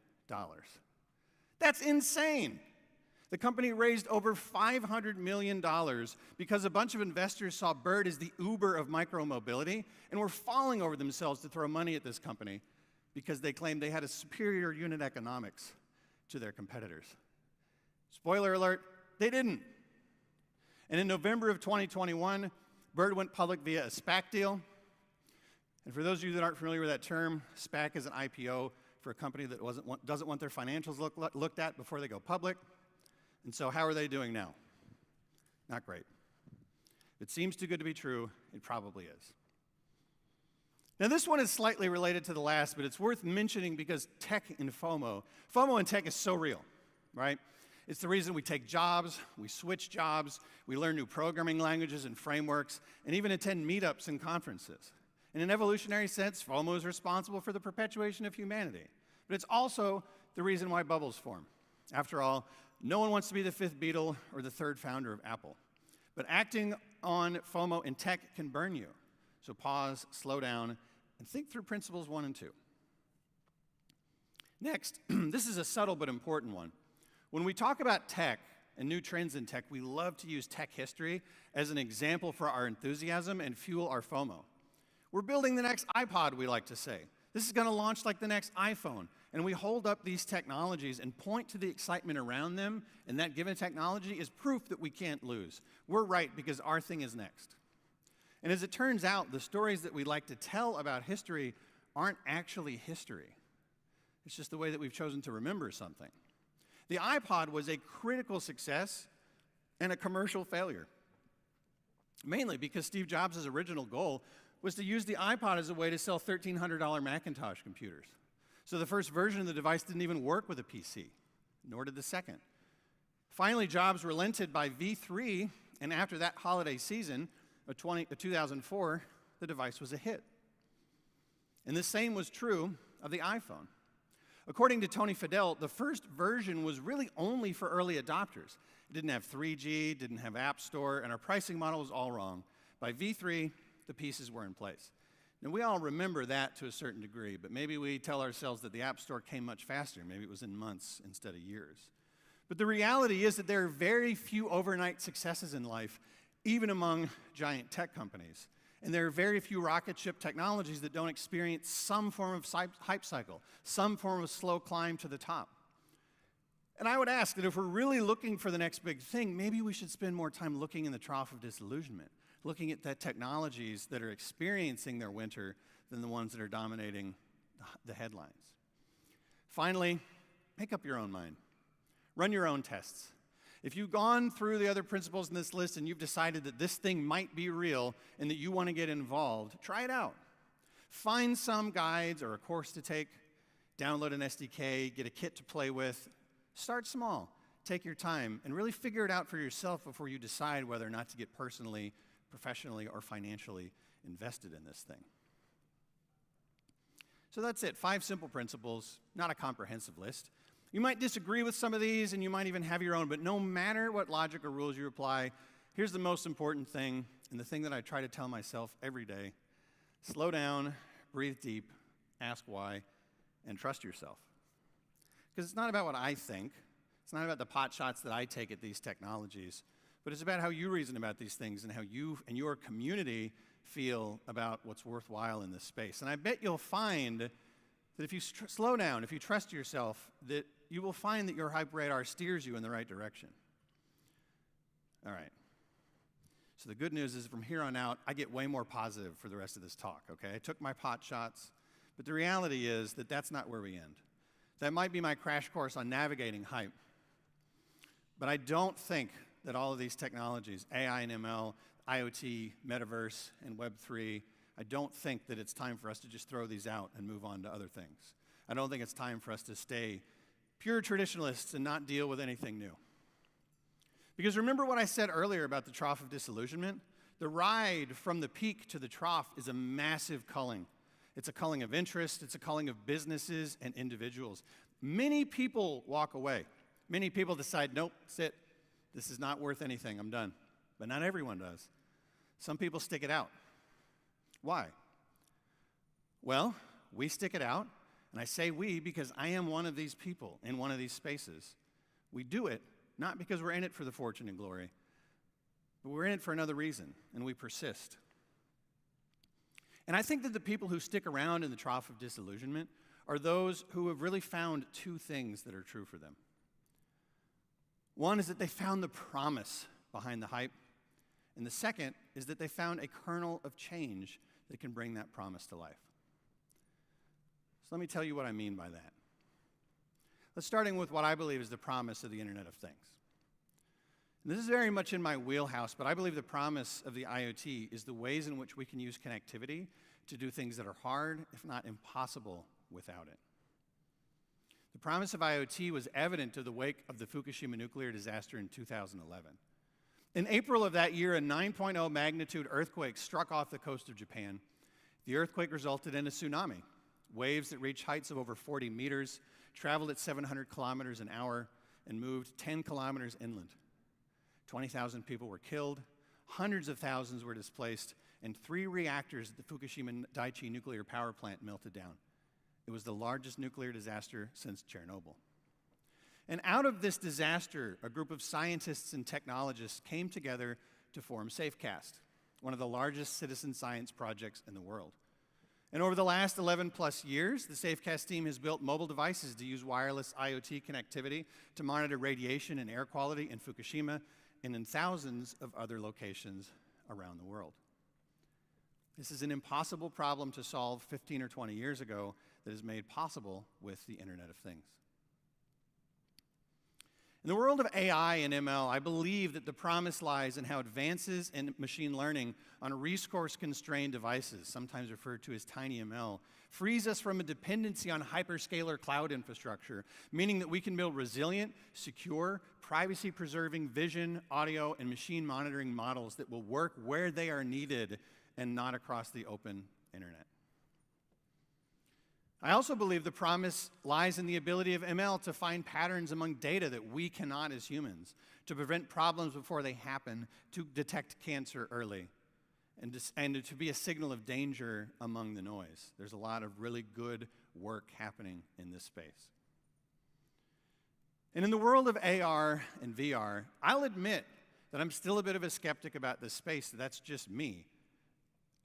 That's insane. The company raised over $500 million because a bunch of investors saw Bird as the Uber of micromobility and were falling over themselves to throw money at this company because they claimed they had a superior unit economics to their competitors. Spoiler alert, they didn't. And in November of 2021, Bird went public via a SPAC deal. And for those of you that aren't familiar with that term, SPAC is an IPO for a company that doesn't want their financials looked at before they go public. And so how are they doing now? Not great. If it seems too good to be true, it probably is. Now this one is slightly related to the last, but it's worth mentioning because tech and FOMO in tech is so real, right? It's the reason we take jobs, we switch jobs, we learn new programming languages and frameworks, and even attend meetups and conferences. In an evolutionary sense, FOMO is responsible for the perpetuation of humanity. But it's also the reason why bubbles form. After all, no one wants to be the fifth Beatle or the third founder of Apple. But acting on FOMO in tech can burn you. So pause, slow down, and think through principles 1 and 2. Next, this is a subtle but important one. When we talk about tech and new trends in tech, we love to use tech history as an example for our enthusiasm and fuel our FOMO. We're building the next iPod, we like to say. This is going to launch like the next iPhone. And we hold up these technologies and point to the excitement around them, and that given technology is proof that we can't lose. We're right because our thing is next. And as it turns out, the stories that we like to tell about history aren't actually history. It's just the way that we've chosen to remember something. The iPod was a critical success and a commercial failure, mainly because Steve Jobs' original goal was to use the iPod as a way to sell $1,300 Macintosh computers. So the first version of the device didn't even work with a PC, nor did the second. Finally, Jobs relented by V3, and after that holiday season of 2004, the device was a hit. And the same was true of the iPhone. According to Tony Fadell, the first version was really only for early adopters. It didn't have 3G, didn't have App Store, and our pricing model was all wrong. By V3, the pieces were in place. Now, we all remember that to a certain degree, but maybe we tell ourselves that the App Store came much faster. Maybe it was in months instead of years. But the reality is that there are very few overnight successes in life, even among giant tech companies. And there are very few rocket ship technologies that don't experience some form of hype cycle, some form of slow climb to the top. And I would ask that if we're really looking for the next big thing, maybe we should spend more time looking in the trough of disillusionment, looking at the technologies that are experiencing their winter than the ones that are dominating the headlines. Finally, make up your own mind. Run your own tests. If you've gone through the other principles in this list and you've decided that this thing might be real and that you want to get involved, try it out. Find some guides or a course to take, download an SDK, get a kit to play with. Start small, take your time, and really figure it out for yourself before you decide whether or not to get personally, professionally, or financially invested in this thing. So that's it, 5 simple principles, not a comprehensive list. You might disagree with some of these, and you might even have your own, but no matter what logic or rules you apply, here's the most important thing, and the thing that I try to tell myself every day. Slow down, breathe deep, ask why, and trust yourself. Because it's not about what I think. It's not about the pot shots that I take at these technologies, but it's about how you reason about these things and how you and your community feel about what's worthwhile in this space. And I bet you'll find that if you slow down, if you trust yourself, that you will find that your hype radar steers you in the right direction. All right. So the good news is from here on out, I get way more positive for the rest of this talk, okay? I took my pot shots, but the reality is that that's not where we end. That might be my crash course on navigating hype, but I don't think that all of these technologies, AI and ML, IoT, Metaverse, and Web3, I don't think that it's time for us to just throw these out and move on to other things. I don't think it's time for us to stay pure traditionalists and not deal with anything new. Because remember what I said earlier about the trough of disillusionment? The ride from the peak to the trough is a massive culling. It's a culling of interest, it's a culling of businesses and individuals. Many people walk away. Many people decide, nope, that's it. This is not worth anything, I'm done. But not everyone does. Some people stick it out. Why? Well, we stick it out, and I say we because I am one of these people in one of these spaces. We do it not because we're in it for the fortune and glory, but we're in it for another reason, and we persist. And I think that the people who stick around in the trough of disillusionment are those who have really found 2 things that are true for them. One is that they found the promise behind the hype, and the second is that they found a kernel of change that can bring that promise to life. So let me tell you what I mean by that. Let's starting with what I believe is the promise of the Internet of Things. And this is very much in my wheelhouse, but I believe the promise of the IoT is the ways in which we can use connectivity to do things that are hard, if not impossible, without it. The promise of IoT was evident to the wake of the Fukushima nuclear disaster in 2011. In April of that year, a 9.0 magnitude earthquake struck off the coast of Japan. The earthquake resulted in a tsunami. Waves that reached heights of over 40 meters, traveled at 700 kilometers an hour, and moved 10 kilometers inland. 20,000 people were killed, hundreds of thousands were displaced, and 3 reactors at the Fukushima Daiichi nuclear power plant melted down. It was the largest nuclear disaster since Chernobyl. And out of this disaster, a group of scientists and technologists came together to form SafeCast, one of the largest citizen science projects in the world. And over the last 11 plus years, the SafeCast team has built mobile devices to use wireless IoT connectivity to monitor radiation and air quality in Fukushima and in thousands of other locations around the world. This is an impossible problem to solve 15 or 20 years ago that is made possible with the Internet of Things. In the world of AI and ML, I believe that the promise lies in how advances in machine learning on resource-constrained devices, sometimes referred to as tiny ML, frees us from a dependency on hyperscaler cloud infrastructure, meaning that we can build resilient, secure, privacy-preserving vision, audio, and machine monitoring models that will work where they are needed and not across the open internet. I also believe the promise lies in the ability of ML to find patterns among data that we cannot as humans, to prevent problems before they happen, to detect cancer early, and to be a signal of danger among the noise. There's a lot of really good work happening in this space. And in the world of AR and VR, I'll admit that I'm still a bit of a skeptic about this space. That's just me.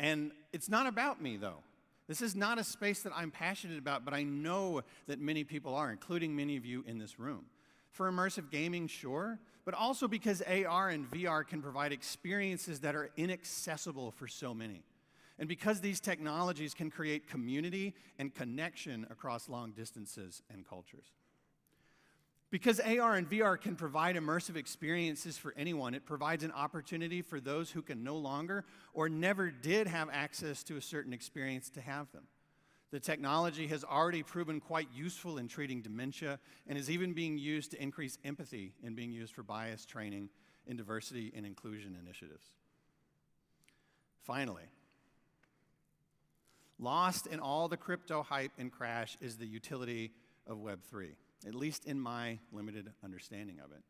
And it's not about me, though. This is not a space that I'm passionate about, but I know that many people are, including many of you in this room. For immersive gaming, sure, but also because AR and VR can provide experiences that are inaccessible for so many. And because these technologies can create community and connection across long distances and cultures. Because AR and VR can provide immersive experiences for anyone, it provides an opportunity for those who can no longer or never did have access to a certain experience to have them. The technology has already proven quite useful in treating dementia and is even being used to increase empathy and being used for bias training in diversity and inclusion initiatives. Finally, lost in all the crypto hype and crash is the utility of Web3. At least in my limited understanding of it.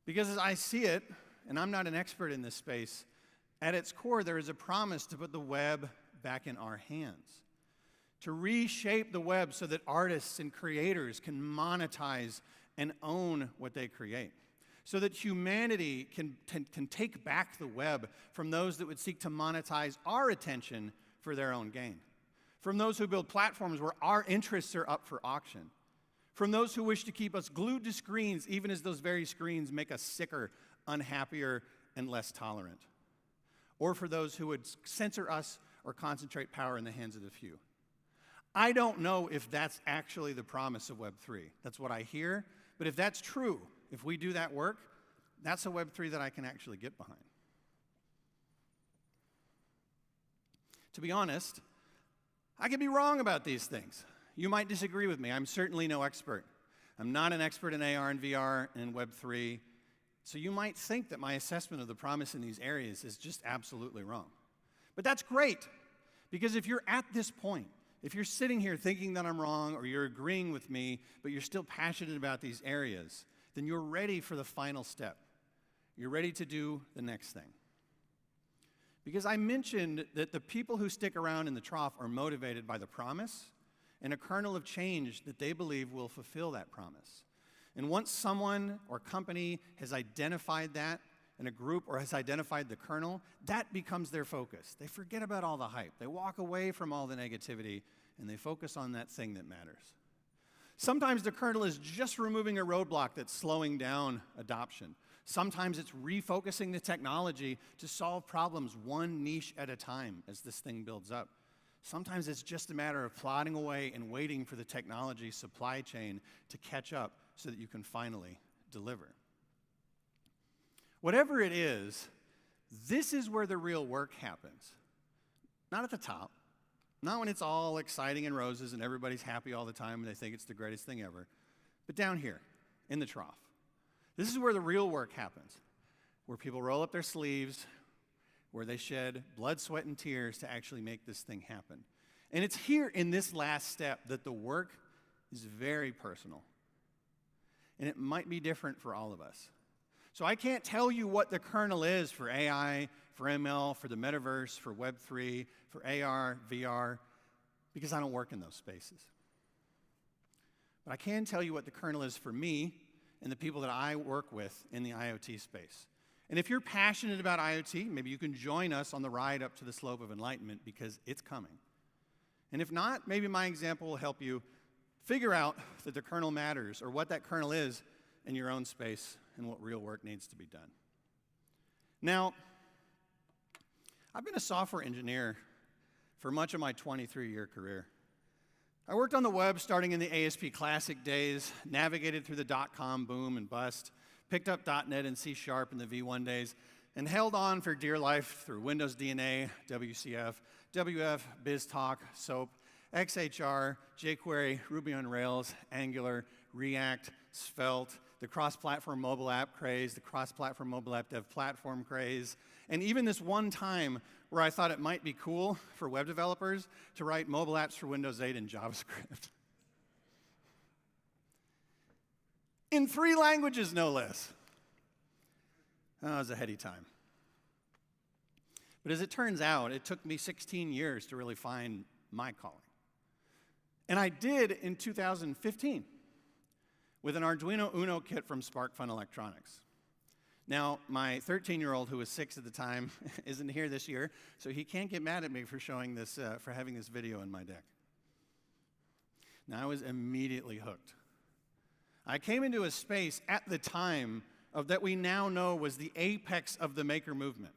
Because as I see it, and I'm not an expert in this space, at its core there is a promise to put the web back in our hands. To reshape the web so that artists and creators can monetize and own what they create. So that humanity can take back the web from those that would seek to monetize our attention for their own gain. From those who build platforms where our interests are up for auction. From those who wish to keep us glued to screens, even as those very screens make us sicker, unhappier, and less tolerant. Or for those who would censor us or concentrate power in the hands of the few. I don't know if that's actually the promise of Web3. That's what I hear. But if that's true, if we do that work, that's a Web3 that I can actually get behind. To be honest, I could be wrong about these things. You might disagree with me. I'm certainly no expert. I'm not an expert in AR and VR and Web3. So you might think that my assessment of the promise in these areas is just absolutely wrong. But that's great, because if you're at this point, if you're sitting here thinking that I'm wrong or you're agreeing with me, but you're still passionate about these areas, then you're ready for the final step. You're ready to do the next thing. Because I mentioned that the people who stick around in the trough are motivated by the promise and a kernel of change that they believe will fulfill that promise. And once someone or company has identified that in a group or has identified the kernel, that becomes their focus. They forget about all the hype. They walk away from all the negativity and they focus on that thing that matters. Sometimes the kernel is just removing a roadblock that's slowing down adoption. Sometimes it's refocusing the technology to solve problems one niche at a time as this thing builds up. Sometimes it's just a matter of plodding away and waiting for the technology supply chain to catch up so that you can finally deliver. Whatever it is, this is where the real work happens. Not at the top, not when it's all exciting and roses and everybody's happy all the time and they think it's the greatest thing ever, but down here in the trough. This is where the real work happens, where people roll up their sleeves, where they shed blood, sweat, and tears to actually make this thing happen. And it's here in this last step that the work is very personal. And it might be different for all of us. So I can't tell you what the kernel is for AI, for ML, for the Metaverse, for Web3, for AR, VR, because I don't work in those spaces. But I can tell you what the kernel is for me and the people that I work with in the IoT space. And if you're passionate about IoT, maybe you can join us on the ride up to the slope of enlightenment, because it's coming. And if not, maybe my example will help you figure out that the kernel matters, or what that kernel is in your own space, and what real work needs to be done. Now, I've been a software engineer for much of my 23-year career. I worked on the web starting in the ASP Classic days, navigated through the dot-com boom and bust, picked up .NET and C# in the V1 days, and held on for dear life through Windows DNA, WCF, WF, BizTalk, SOAP, XHR, jQuery, Ruby on Rails, Angular, React, Svelte, the cross-platform mobile app craze, the cross-platform mobile app dev platform craze, and even this one time where I thought it might be cool for web developers to write mobile apps for Windows 8 in JavaScript. In 3 languages, no less. That was a heady time. But as it turns out, it took me 16 years to really find my calling. And I did in 2015 with an Arduino Uno kit from SparkFun Electronics. Now, my 13-year-old, who was 6 at the time, isn't here this year, so he can't get mad at me for showing this, for having this video in my deck. Now, I was immediately hooked. I came into a space at the time that we now know was the apex of the maker movement.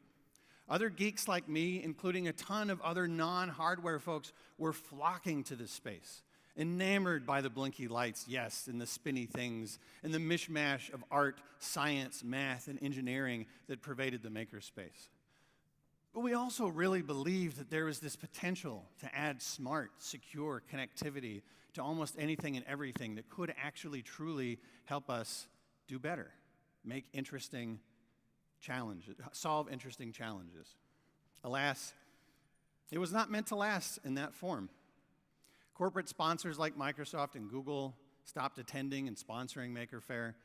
Other geeks like me, including a ton of other non-hardware folks, were flocking to this space, enamored by the blinky lights, yes, and the spinny things, and the mishmash of art, science, math, and engineering that pervaded the makerspace. But we also really believed that there was this potential to add smart, secure connectivity to almost anything and everything that could actually truly help us do better, make interesting challenges, solve interesting challenges. Alas, it was not meant to last in that form. Corporate sponsors like Microsoft and Google stopped attending and sponsoring Maker Faire.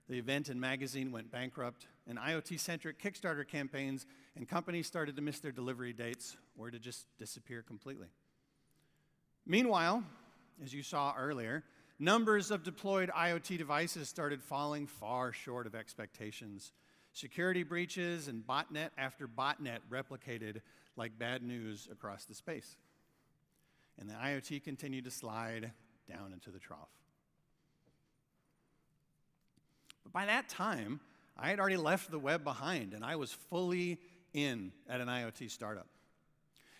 The event and magazine went bankrupt, and IoT-centric Kickstarter campaigns and companies started to miss their delivery dates or to just disappear completely. Meanwhile, as you saw earlier, numbers of deployed IoT devices started falling far short of expectations. Security breaches and botnet after botnet replicated like bad news across the space. And the IoT continued to slide down into the trough. But by that time, I had already left the web behind, and I was fully in at an IoT startup.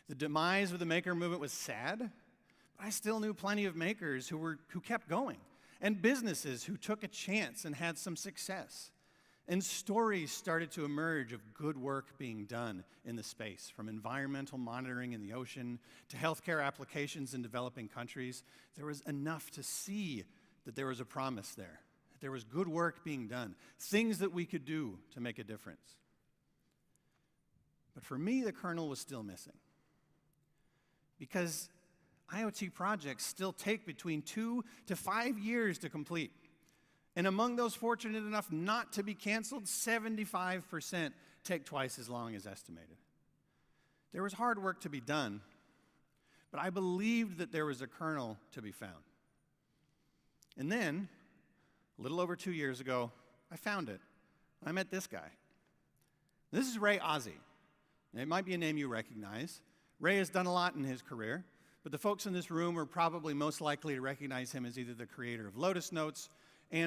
The demise of the maker movement was sad, but I still knew plenty of makers who kept going, and businesses who took a chance and had some success. And stories started to emerge of good work being done in the space, from environmental monitoring in the ocean to healthcare applications in developing countries. There was enough to see that there was a promise there, that there was good work being done, things that we could do to make a difference. But for me, the kernel was still missing, because IoT projects still take between 2 to 5 years to complete. And among those fortunate enough not to be canceled, 75% take twice as long as estimated. There was hard work to be done, but I believed that there was a kernel to be found. And then, a little over 2 years ago, I found it. I met this guy. This is Ray Ozzie. It might be a name you recognize. Ray has done a lot in his career, but the folks in this room are probably most likely to recognize him as either the creator of Lotus Notes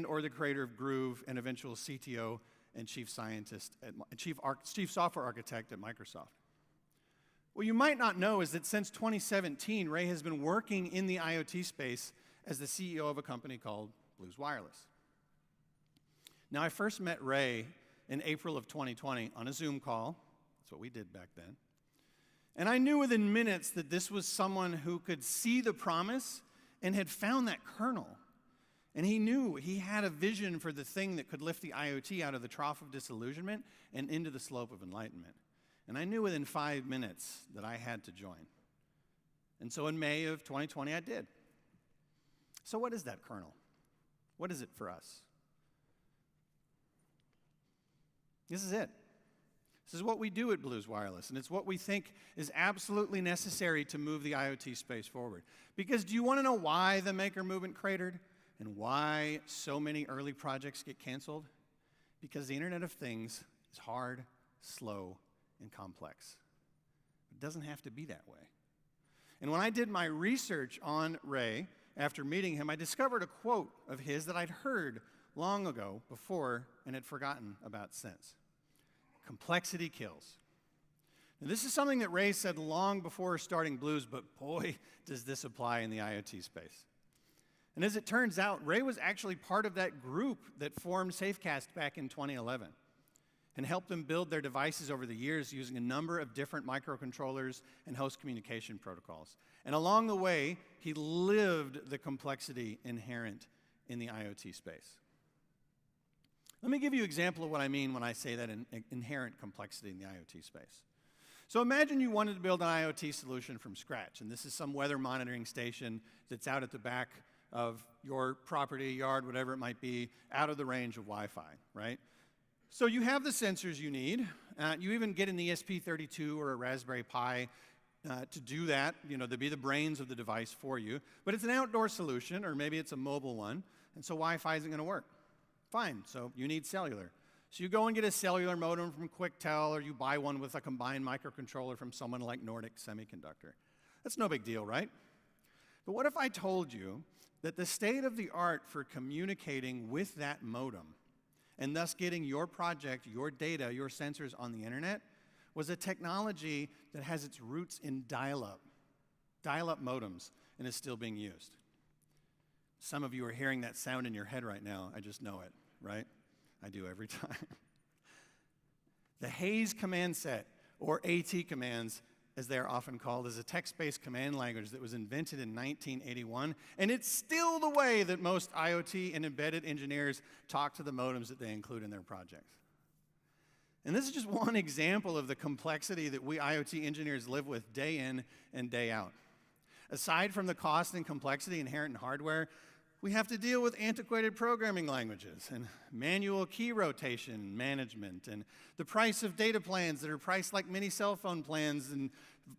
or the creator of Groove and eventual CTO and chief software architect at Microsoft. What you might not know is that since 2017, Ray has been working in the IoT space as the CEO of a company called Blues Wireless. Now, I first met Ray in April of 2020 on a Zoom call. That's what we did back then. And I knew within minutes that this was someone who could see the promise and had found that kernel. And he knew he had a vision for the thing that could lift the IoT out of the trough of disillusionment and into the slope of enlightenment. And I knew within 5 minutes that I had to join. And so in May of 2020, I did. So what is that kernel? What is it for us? This is it. This is what we do at Blues Wireless, and it's what we think is absolutely necessary to move the IoT space forward. Because do you want to know why the maker movement cratered and why so many early projects get canceled? Because the Internet of Things is hard, slow, and complex. It doesn't have to be that way. And when I did my research on Ray, after meeting him, I discovered a quote of his that I'd heard long ago before and had forgotten about since. Complexity kills. Now, this is something that Ray said long before starting Blues, but boy, does this apply in the IoT space. And as it turns out, Ray was actually part of that group that formed Safecast back in 2011 and helped them build their devices over the years using a number of different microcontrollers and host communication protocols. And along the way, he lived the complexity inherent in the IoT space. Let me give you an example of what I mean when I say that inherent complexity in the IoT space. So imagine you wanted to build an IoT solution from scratch, and this is some weather monitoring station that's out at the back of your property, yard, whatever it might be, out of the range of Wi-Fi, right? So you have the sensors you need. You even get an ESP32 or a Raspberry Pi to do that, to be the brains of the device for you. But it's an outdoor solution, or maybe it's a mobile one, and so Wi-Fi isn't going to work. Fine, so you need cellular. So you go and get a cellular modem from QuickTel, or you buy one with a combined microcontroller from someone like Nordic Semiconductor. That's no big deal, right? But what if I told you that the state of the art for communicating with that modem, and thus getting your project, your data, your sensors on the internet, was a technology that has its roots in dial-up modems, and is still being used? Some of you are hearing that sound in your head right now. I just know it, right? I do every time. The Hayes command set, or AT commands, as they are often called, is a text-based command language that was invented in 1981, and it's still the way that most IoT and embedded engineers talk to the modems that they include in their projects. And this is just one example of the complexity that we IoT engineers live with day in and day out. Aside from the cost and complexity inherent in hardware, we have to deal with antiquated programming languages and manual key rotation management and the price of data plans that are priced like mini cell phone plans and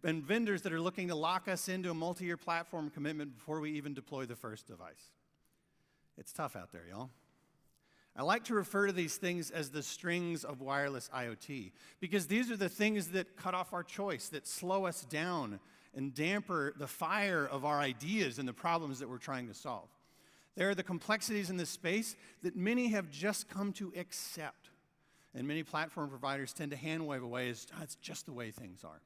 vendors that are looking to lock us into a multi-year platform commitment before we even deploy the first device. It's tough out there, y'all. I like to refer to these things as the strings of wireless IoT because these are the things that cut off our choice, that slow us down and damper the fire of our ideas and the problems that we're trying to solve. There are the complexities in this space that many have just come to accept, and many platform providers tend to hand-wave away as it's just the way things are.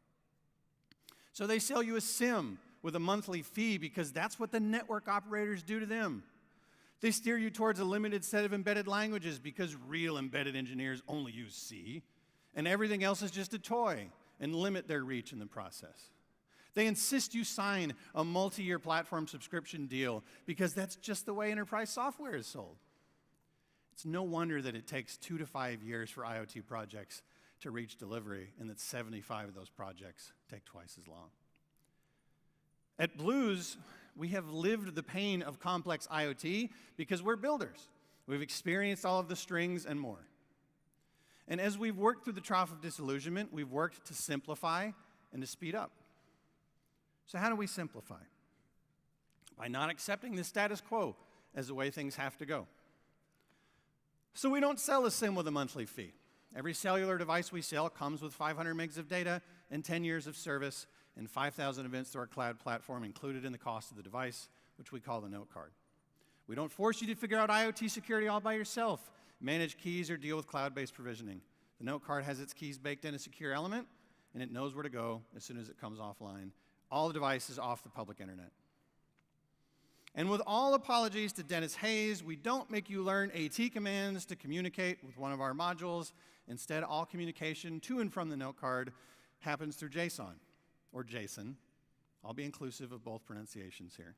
So they sell you a SIM with a monthly fee because that's what the network operators do to them. They steer you towards a limited set of embedded languages because real embedded engineers only use C, and everything else is just a toy, and limit their reach in the process. They insist you sign a multi-year platform subscription deal because that's just the way enterprise software is sold. It's no wonder that it takes 2 to 5 years for IoT projects to reach delivery, and that 75 of those projects take twice as long. At Blues, we have lived the pain of complex IoT because we're builders. We've experienced all of the strings and more. And as we've worked through the trough of disillusionment, we've worked to simplify and to speed up. So how do we simplify? By not accepting the status quo as the way things have to go. So we don't sell a SIM with a monthly fee. Every cellular device we sell comes with 500 megs of data and 10 years of service and 5,000 events through our cloud platform included in the cost of the device, which we call the note card. We don't force you to figure out IoT security all by yourself, manage keys, or deal with cloud-based provisioning. The note card has its keys baked in a secure element, and it knows where to go as soon as it comes offline. All the devices off the public internet. And with all apologies to Dennis Hayes, we don't make you learn AT commands to communicate with one of our modules. Instead, all communication to and from the note card happens through JSON, or JSON. I'll be inclusive of both pronunciations here.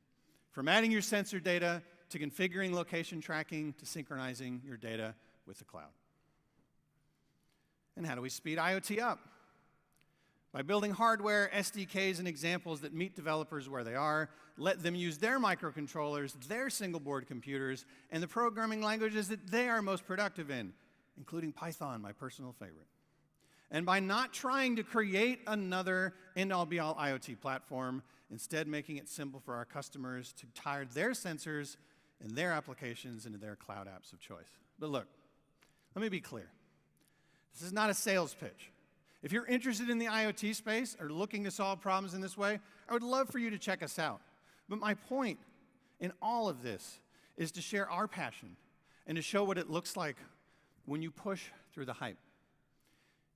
From adding your sensor data, to configuring location tracking, to synchronizing your data with the cloud. And how do we speed IoT up? By building hardware, SDKs, and examples that meet developers where they are, let them use their microcontrollers, their single-board computers, and the programming languages that they are most productive in, including Python, my personal favorite. And by not trying to create another end-all be-all IoT platform, instead making it simple for our customers to tie their sensors and their applications into their cloud apps of choice. But look, let me be clear. This is not a sales pitch. If you're interested in the IoT space or looking to solve problems in this way, I would love for you to check us out. But my point in all of this is to share our passion and to show what it looks like when you push through the hype.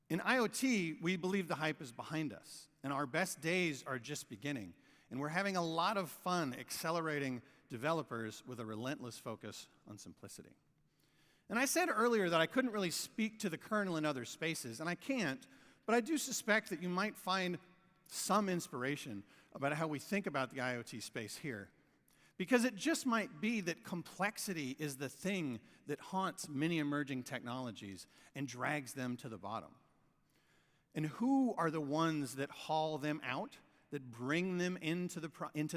In IoT, we believe the hype is behind us, and our best days are just beginning. And we're having a lot of fun accelerating developers with a relentless focus on simplicity. And I said earlier that I couldn't really speak to the kernel in other spaces, and I can't, but I do suspect that you might find some inspiration about how we think about the IoT space here. Because it just might be that complexity is the thing that haunts many emerging technologies and drags them to the bottom. And who are the ones that haul them out, that bring them into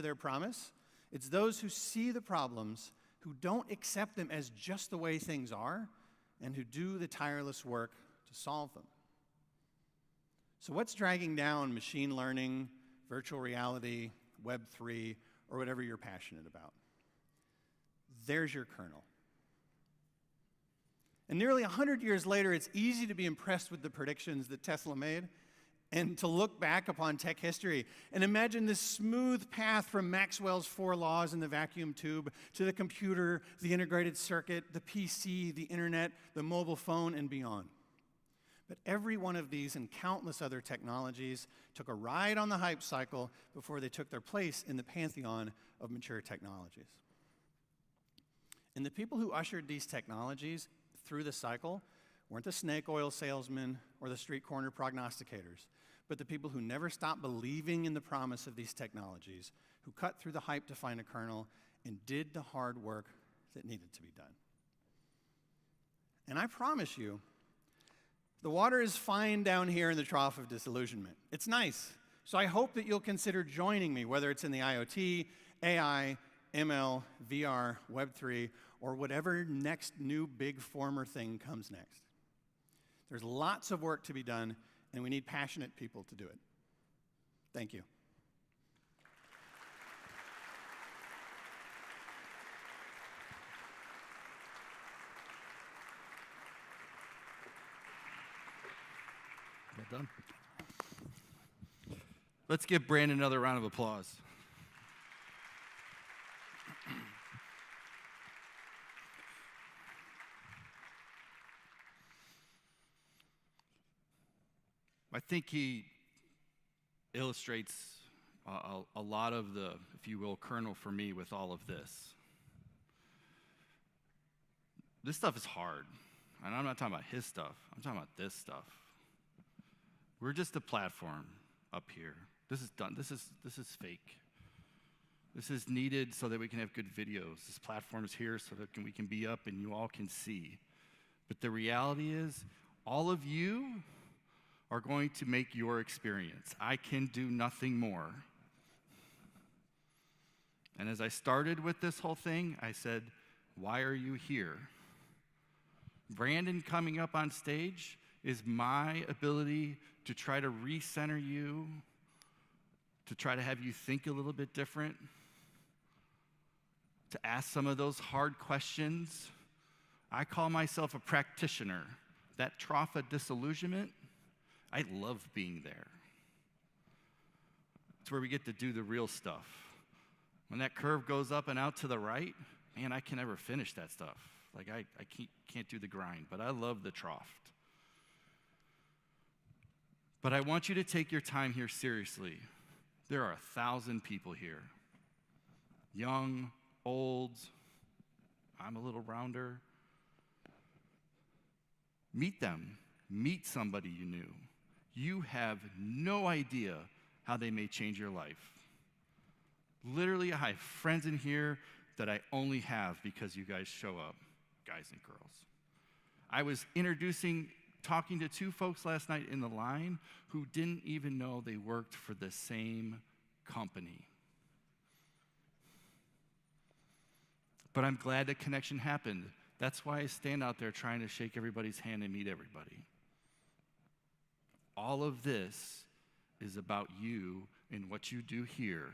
their promise? It's those who see the problems, who don't accept them as just the way things are, and who do the tireless work to solve them. So what's dragging down machine learning, virtual reality, Web3, or whatever you're passionate about? There's your kernel. And nearly 100 years later, it's easy to be impressed with the predictions that Tesla made and to look back upon tech history and imagine this smooth path from Maxwell's 4 laws in the vacuum tube to the computer, the integrated circuit, the PC, the internet, the mobile phone, and beyond. But every one of these and countless other technologies took a ride on the hype cycle before they took their place in the pantheon of mature technologies. And the people who ushered these technologies through the cycle weren't the snake oil salesmen or the street corner prognosticators, but the people who never stopped believing in the promise of these technologies, who cut through the hype to find a kernel and did the hard work that needed to be done. And I promise you, the water is fine down here in the trough of disillusionment. It's nice. So I hope that you'll consider joining me, whether it's in the IoT, AI, ML, VR, Web3, or whatever next new big former thing comes next. There's lots of work to be done, and we need passionate people to do it. Thank you.
Well done. Let's give Brandon another round of applause. I think he illustrates a lot of the, if you will, kernel for me with all of this. This stuff is hard. And I'm not talking about his stuff. I'm talking about this stuff. We're just a platform up here. This is done. This is fake. This is needed so that we can have good videos. This platform is here so that we can be up and you all can see. But the reality is, all of you are going to make your experience. I can do nothing more. And as I started with this whole thing, I said, why are you here? Brandon coming up on stage is my ability to try to recenter you, to try to have you think a little bit different, to ask some of those hard questions. I call myself a practitioner. That trough of disillusionment, I love being there. It's where we get to do the real stuff. When that curve goes up and out to the right, man, I can never finish that stuff. Like I can't do the grind, but I love the trough. But I want you to take your time here seriously. There are 1,000 people here. Young, old, I'm a little rounder. Meet them. Meet somebody you knew. You have no idea how they may change your life. Literally, I have friends in here that I only have because you guys show up, guys and girls. I was introducing talking to 2 folks last night in the line who didn't even know they worked for the same company. But I'm glad that connection happened. That's why I stand out there trying to shake everybody's hand and meet everybody. All of this is about you and what you do here.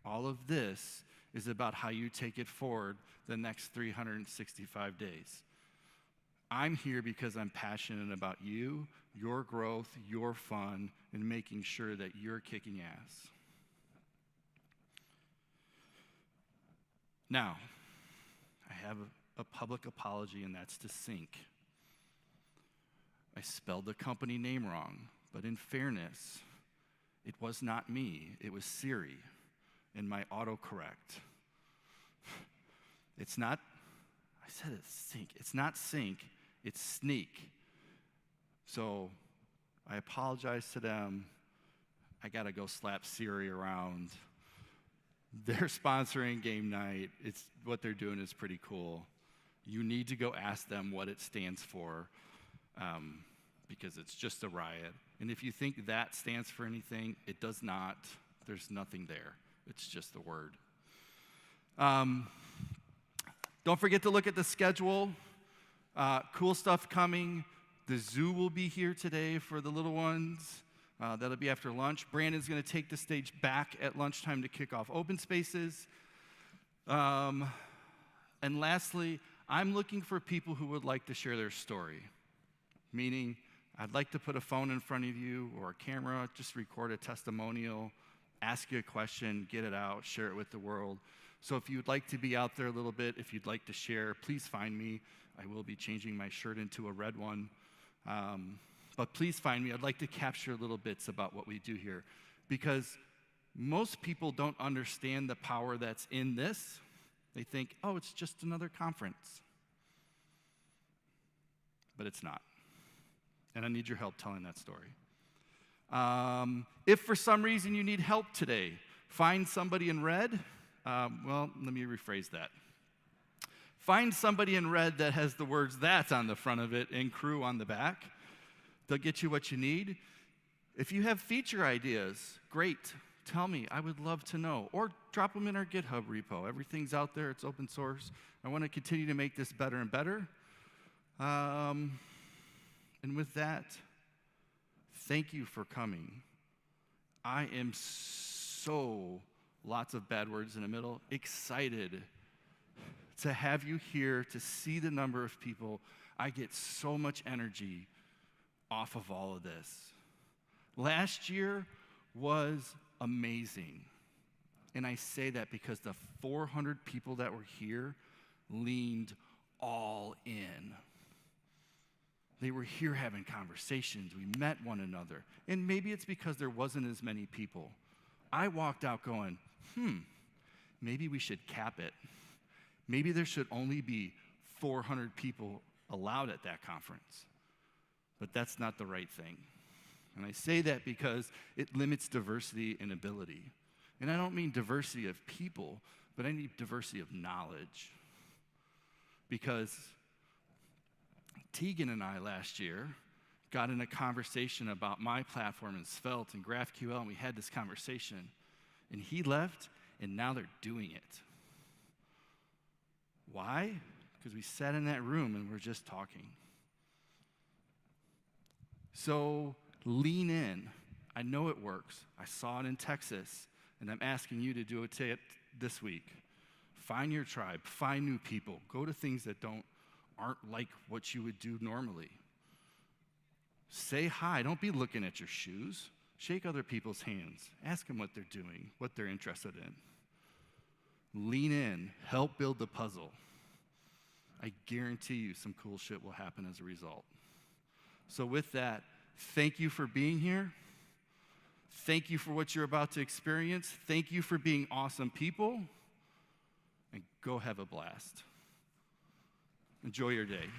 All of this is about how you take it forward the next 365 days. I'm here because I'm passionate about you, your growth, your fun, and making sure that you're kicking ass. Now, I have a public apology, and that's to Sync. I spelled the company name wrong, but in fairness, it was not me. It was Siri and my autocorrect. It's not, I said it's Sync. It's not Sync, it's Sneak. So I apologize to them. I got to go slap Siri around. They're sponsoring game night. It's what they're doing is pretty cool. You need to go ask them what it stands for, because it's just a riot. And if you think that stands for anything, it does not. There's nothing there. It's just a word. Don't forget to look at the schedule. Cool stuff coming. The zoo will be here today for the little ones. That'll be after lunch. Brandon's going to take the stage back at lunchtime to kick off open spaces. And lastly, I'm looking for people who would like to share their story. Meaning, I'd like to put a phone in front of you or a camera, just record a testimonial, ask you a question, get it out, share it with the world. So if you'd like to be out there a little bit, if you'd like to share, please find me. I will be changing my shirt into a red one. But please find me. I'd like to capture little bits about what we do here, because most people don't understand the power that's in this. They think, oh, it's just another conference. But it's not. And I need your help telling that story. If for some reason you need help today, find somebody in red. Well, let me rephrase that. Find somebody in red that has the words "that" on the front of it and "crew" on the back. They'll get you what you need. If you have feature ideas, great. Tell me. I would love to know. Or drop them in our GitHub repo. Everything's out there. It's open source. I want to continue to make this better and better. And with that, thank you for coming. I am so, lots of bad words in the middle, excited to have you here, to see the number of people. I get so much energy off of all of this. Last year was amazing. And I say that because the 400 people that were here leaned all in. They were here having conversations. We met one another. And maybe it's because there wasn't as many people. I walked out going, maybe we should cap it. Maybe there should only be 400 people allowed at that conference. But that's not the right thing. And I say that because it limits diversity and ability. And I don't mean diversity of people, but I need diversity of knowledge. Because Tegan and I last year got in a conversation about my platform and Svelte and GraphQL, and we had this conversation. And he left, and now they're doing it. Why? Because we sat in that room and we're just talking. So lean in. I know it works. I saw it in Texas, and I'm asking you to do it this week. Find your tribe. Find new people. Go to things that aren't like what you would do normally. Say hi. Don't be looking at your shoes. Shake other people's hands. Ask them what they're doing, what they're interested in. Lean in. Help build the puzzle. I guarantee you some cool shit will happen as a result. So with that, thank you for being here. Thank you for what you're about to experience. Thank you for being awesome people. And go have a blast. Enjoy your day.